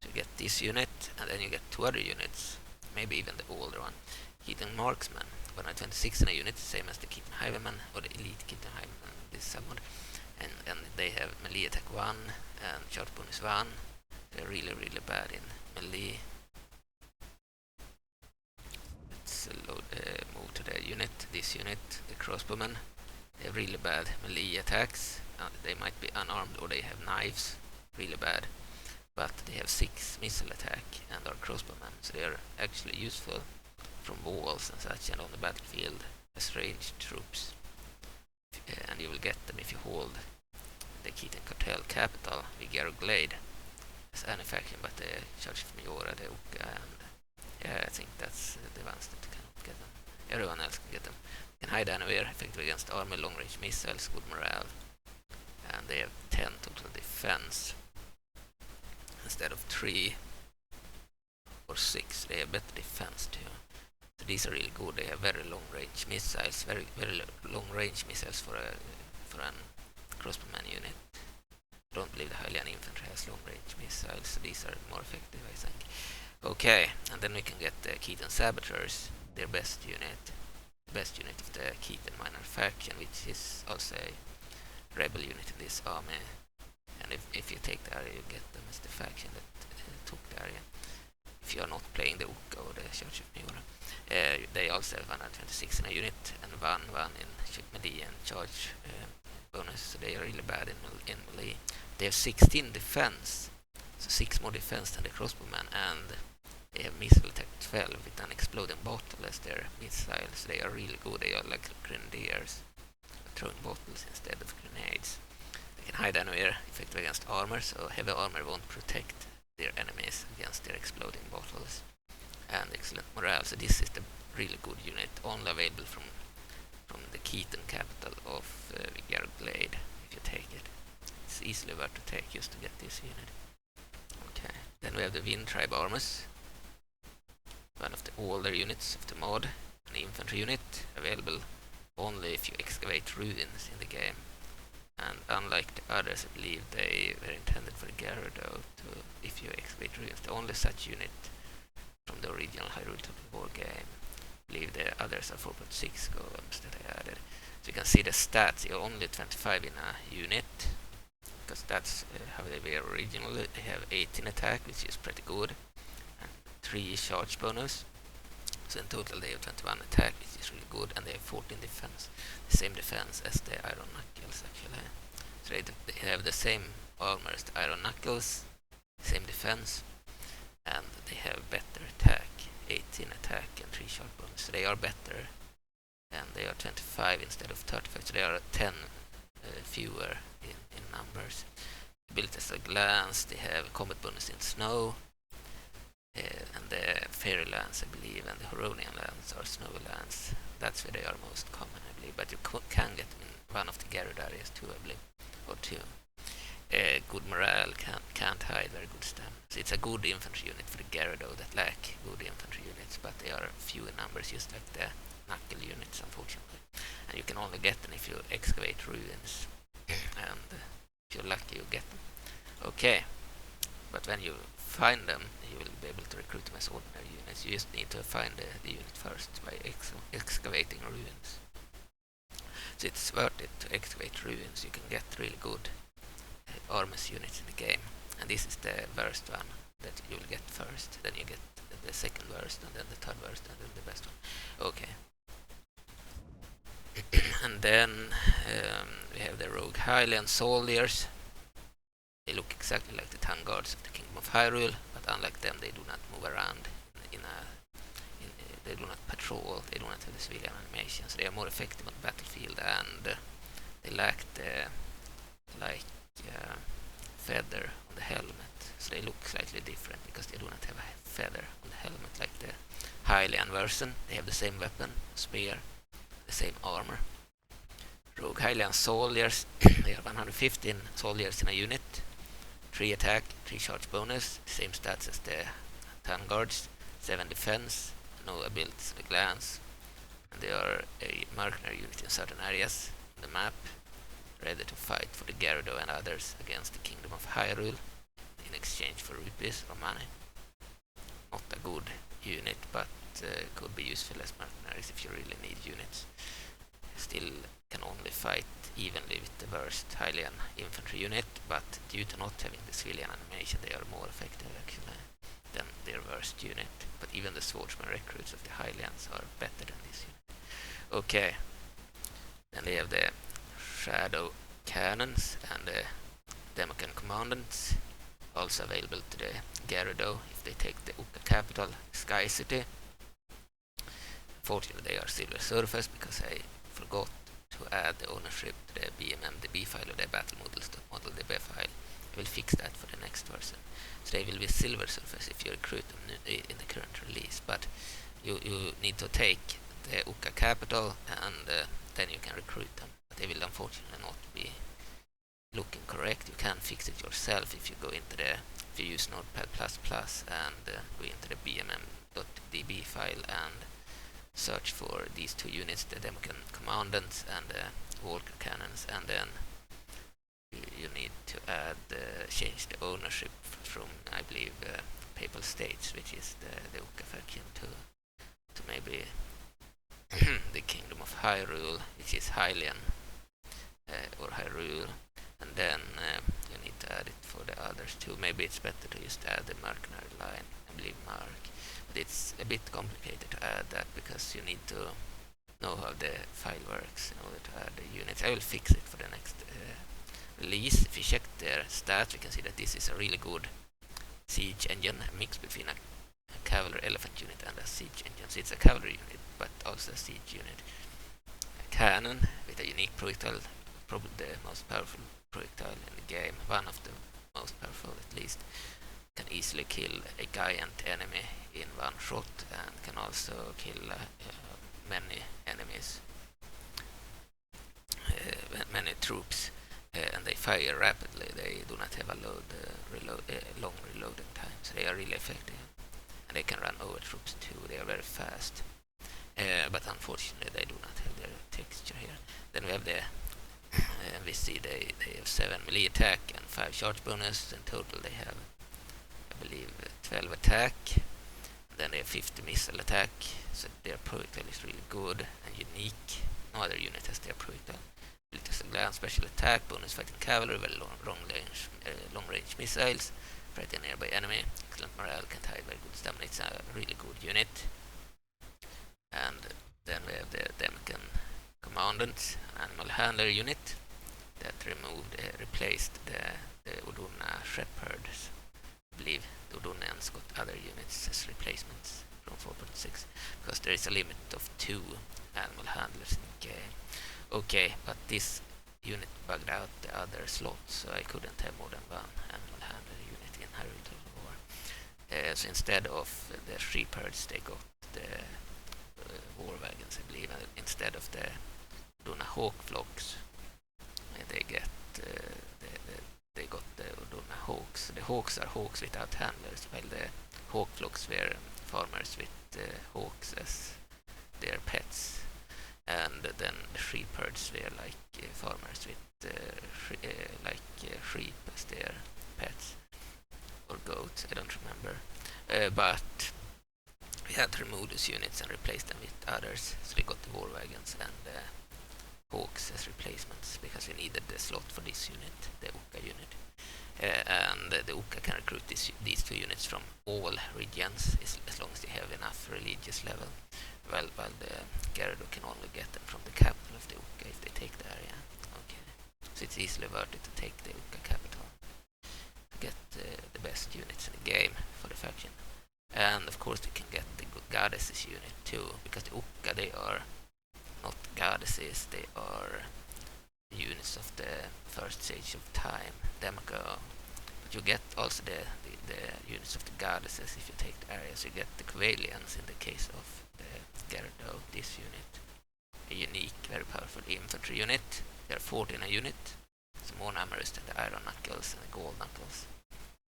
So you get this unit, and then you get 2 other units, maybe even the older one. Keaton Marksman, 126 in a unit, same as the Keaton-Highwayman or the Elite Keaton-Highwayman in this submod. And they have melee attack 1 and charge bonus 1. They're really, really bad in melee. Let's move to the unit. This unit, the crossbowmen, they have really bad melee attacks. They might be unarmed or they have knives, really bad. But they have 6 missile attack and are crossbowmen, so they are actually useful from walls and such, and on the battlefield as ranged troops. And you will get them if you hold the Keaton Cartel capital, the Gerudo, as any faction but the Church of Majora, the Uka, and yeah, I think that's the ones that cannot get them. Everyone else can get them. They can hide anywhere, effective against army, long-range missiles, good morale, and they have 10 total defense instead of 3 or 6. They have better defense too. So these are really good. They have very long-range missiles, very long-range missiles for an crossbowman unit. I don't believe the Hylian infantry has long-range missiles, so these are more effective, I think. Okay, and then we can get the Keaton Saboteurs, their best unit of the Keaton minor faction, which is also a rebel unit in this army. And if you take the area, you get them as the faction that took the area. If you are not playing the Uka or the Church of Majora. They also have 126 in a unit and 1 in melee and charge bonus, so they are really bad in melee. They have 16 defense, so 6 more defense than the crossbowman, and they have missile attack 12 with an exploding bottle as their missiles. They are really good. They are like grenadiers, throwing bottles instead of grenades. They can hide anywhere, effective against armor, so heavy armor won't protect their enemies against their exploding bottles. And excellent morale, so this is the really good unit, only available from the Keaton capital of Gerudo, if you take it. It's easily worth to take just to get this unit. Okay, then we have the Wind Tribe Armors, one of the older units of the mod, an infantry unit, available only if you excavate ruins in the game. And unlike the others, I believe they were intended for Gerudo, if you excavate ruins. The only such unit from the original Hyrule Total War game. I believe the others are 4.6 goals that I added. So you can see the stats, you're only 25 in a unit, because that's how they were originally. They have 18 attack, which is pretty good, and 3 charge bonus. So in total they have 21 attack, which is really good, and they have 14 defense. The same defense as the Iron Knuckles, actually. So they have the same armor as the Iron Knuckles, same defense, and they have better attack, 18 attack and 3 shot bonus. So they are better, and they are 25 instead of 35. So they are 10 fewer in numbers. Abilities at a glance. They have combat bonus in snow, and the fairy lands, I believe, and the Huronian lands are snowy lands. That's where they are most common, I believe. But you can get them in one of the Gerudo areas too, I believe, or two. Good morale, can't hide, very good stamina. So it's a good infantry unit for the Gerudo that lack good infantry units, but they are few in numbers, just like the knuckle units, unfortunately. And you can only get them if you excavate ruins, and if you're lucky, you get them. Okay, but when you find them, you will be able to recruit them as ordinary units. You just need to find the unit first by excavating ruins. So it's worth it to excavate ruins. You can get really good armies units in the game, and this is the worst one that you will get first. Then you get the second worst, and then the third worst, and then the best one. Okay. And then we have the Rogue Hylian soldiers. They look exactly like the town guards of the Kingdom of Hyrule, but unlike them, they do not move around they do not patrol, they do not have the civilian animations. They are more effective on the battlefield, and they lack the feather on the helmet. So they look slightly different because they do not have a feather on the helmet like the Hylian version. They have the same weapon, spear, the same armor. Rogue Hylian soldiers, they are 115 soldiers in a unit, 3 attack, 3 charge bonus, same stats as the town guards, 7 defense, no abilities at a glance, and they are a mercenary unit in certain areas on the map, ready to fight for the Gerudo and others against the Kingdom of Hyrule in exchange for rupees or money. Not a good unit, but could be useful as mercenaries if you really need units. Still can only fight evenly with the worst Hylian infantry unit, but due to not having the civilian animation, they are more effective actually than their worst unit. But even the swordsman recruits of the Hylians are better than this unit. Okay, then they have the shadow cannons and the Demochan commandants, also available to the Gerudo if they take the Uka capital, Sky City. Fortunately, they are silver surface because I forgot to add the ownership to the BMMDB file of the battle model.modeldb file. I will fix that for the next version. So they will be silver surface if you recruit them in the current release, but you need to take the Uka capital, and then you can recruit them. But they will unfortunately not be looking correct. You can fix it yourself if you go into if you use Notepad++ and go into the bmm.db file and search for these two units, the Demochan commandants and the Walker cannons, and then you need to change the ownership from, I believe, Papal States, which is the Uka faction, to maybe the Kingdom of Hyrule, which is Hylian, or Hyrule, and then you need to add it for the others too. Maybe it's better to just add the mercenary line, I believe Merc. But it's a bit complicated to add that because you need to know how the file works in order to add the units. I will fix it for the next release. If you check their stats, we can see that this is a really good siege engine, a mix between a cavalry elephant unit and a siege engine. So it's a cavalry unit, but also a siege unit. A cannon with a unique projectile, probably the most powerful projectile in the game, one of the most powerful at least. Can easily kill a giant enemy in one shot and can also kill many enemies, many troops, and they fire rapidly. They do not have a long reloading time, so they are really effective. And they can run over troops too. They are very fast, but unfortunately they do not have their texture here. Then we have we see they have 7 melee attack and 5 charge bonus. In total they have, I believe, 12 attack. Then they have 50 missile attack, so their projectile is really good and unique. No other unit has their projectile. Abilities at glance, special attack, bonus fighting cavalry, very long range missiles, fighting nearby enemy, excellent morale, can't hide, very good stamina. It's a really good unit. And then we have the Demochan commandant, an animal handler unit that replaced the Uduna shepherds. I believe the Udunians units got other units as replacements from 4.6, because there is a limit of 2 animal handlers in the game. Okay, but this unit bugged out the other slots, so I couldn't have more than one animal handler unit in Hyrule Total War. So instead of the sheep herds, they got the war wagons, I believe, and instead of the Duna hawk flocks, they get they got the Duna hawks. The hawks are hawks without handlers, while the hawk flocks were farmers with hawks as their pets. And then the sheep herds were like farmers with sheep as their pets, or goats, I don't remember. But we had to remove those units and replace them with others, so we got the war wagons and the hawks as replacements, because we needed the slot for this unit, the Uka unit. And the Uka can recruit these 2 units from all regions, as long as they have enough religious level. While the Gerudo can only get them from the capital of the Uka if they take the area. Okay, so it's easily worth it to take the Uka capital to get the best units in the game for the faction. And of course we can get the goddesses unit too, because the Uka, they are not goddesses, they are units of the first stage of time, Demago. But you get also the units of the goddesses if you take the area, so you get the Qualians in the case of the Gerudo, this unit. A unique, very powerful infantry unit. They are 14 a unit, so more numerous than the Iron Knuckles and the Gold Knuckles.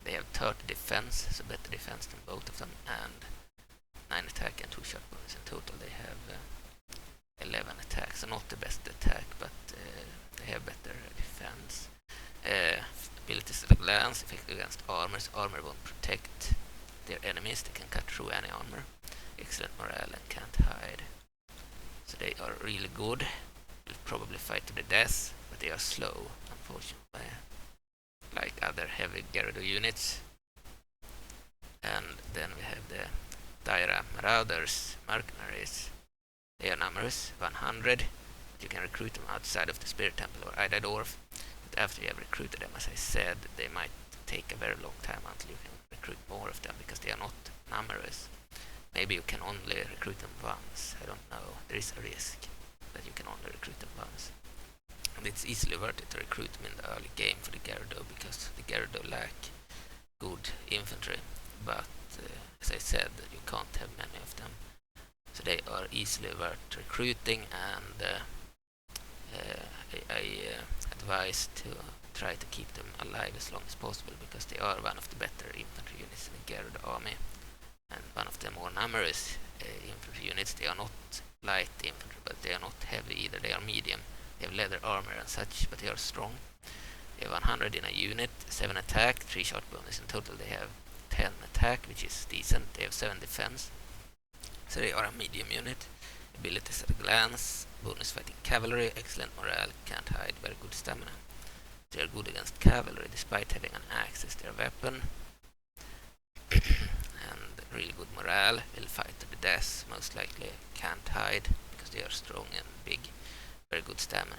They have 30 defense, so better defense than both of them, and 9 attack and 2 shot bonus. In total they have 11 attack, so not the best attack, but they have better defense. Abilities at a glance, effective against armors. Armor won't protect their enemies, they can cut through any armor. Excellent morale and can't hide. So they are really good. Will probably fight to the death, but they are slow, unfortunately, like other heavy Gerudo units. And then we have the Daira Marauders, mercenaries. They are numerous, 100. You can recruit them outside of the Spirit Temple or Idadorf. But after you have recruited them, as I said, they might take a very long time until you can recruit more of them, because they are not numerous. Maybe you can only recruit them once, I don't know. There is a risk that you can only recruit them once. And it's easily worth it to recruit them in the early game for the Gerudo, because the Gerudo lack good infantry. But as I said, you can't have many of them. So they are easily worth recruiting, and I advise to try to keep them alive as long as possible, because they are one of the better infantry units in the Gerudo army, and one of the more numerous infantry units. They are not light infantry, but they are not heavy either. They are medium. They have leather armor and such, but they are strong. They have 100 in a unit, 7 attack, 3 shot bonus. In total they have 10 attack, which is decent. They have 7 defense. So they are a medium unit. Abilities at a glance, bonus fighting cavalry, excellent morale, can't hide, very good stamina. They are good against cavalry despite having an axe as their weapon. And really good morale, will fight to the death, most likely can't hide because they are strong and big, very good stamina.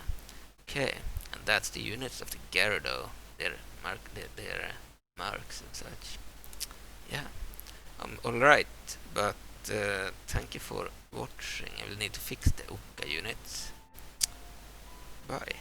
Okay, and that's the units of the Gerudo. They're Mercs and such. Yeah, alright, but thank you for watching. I will need to fix the Uka units. Bye.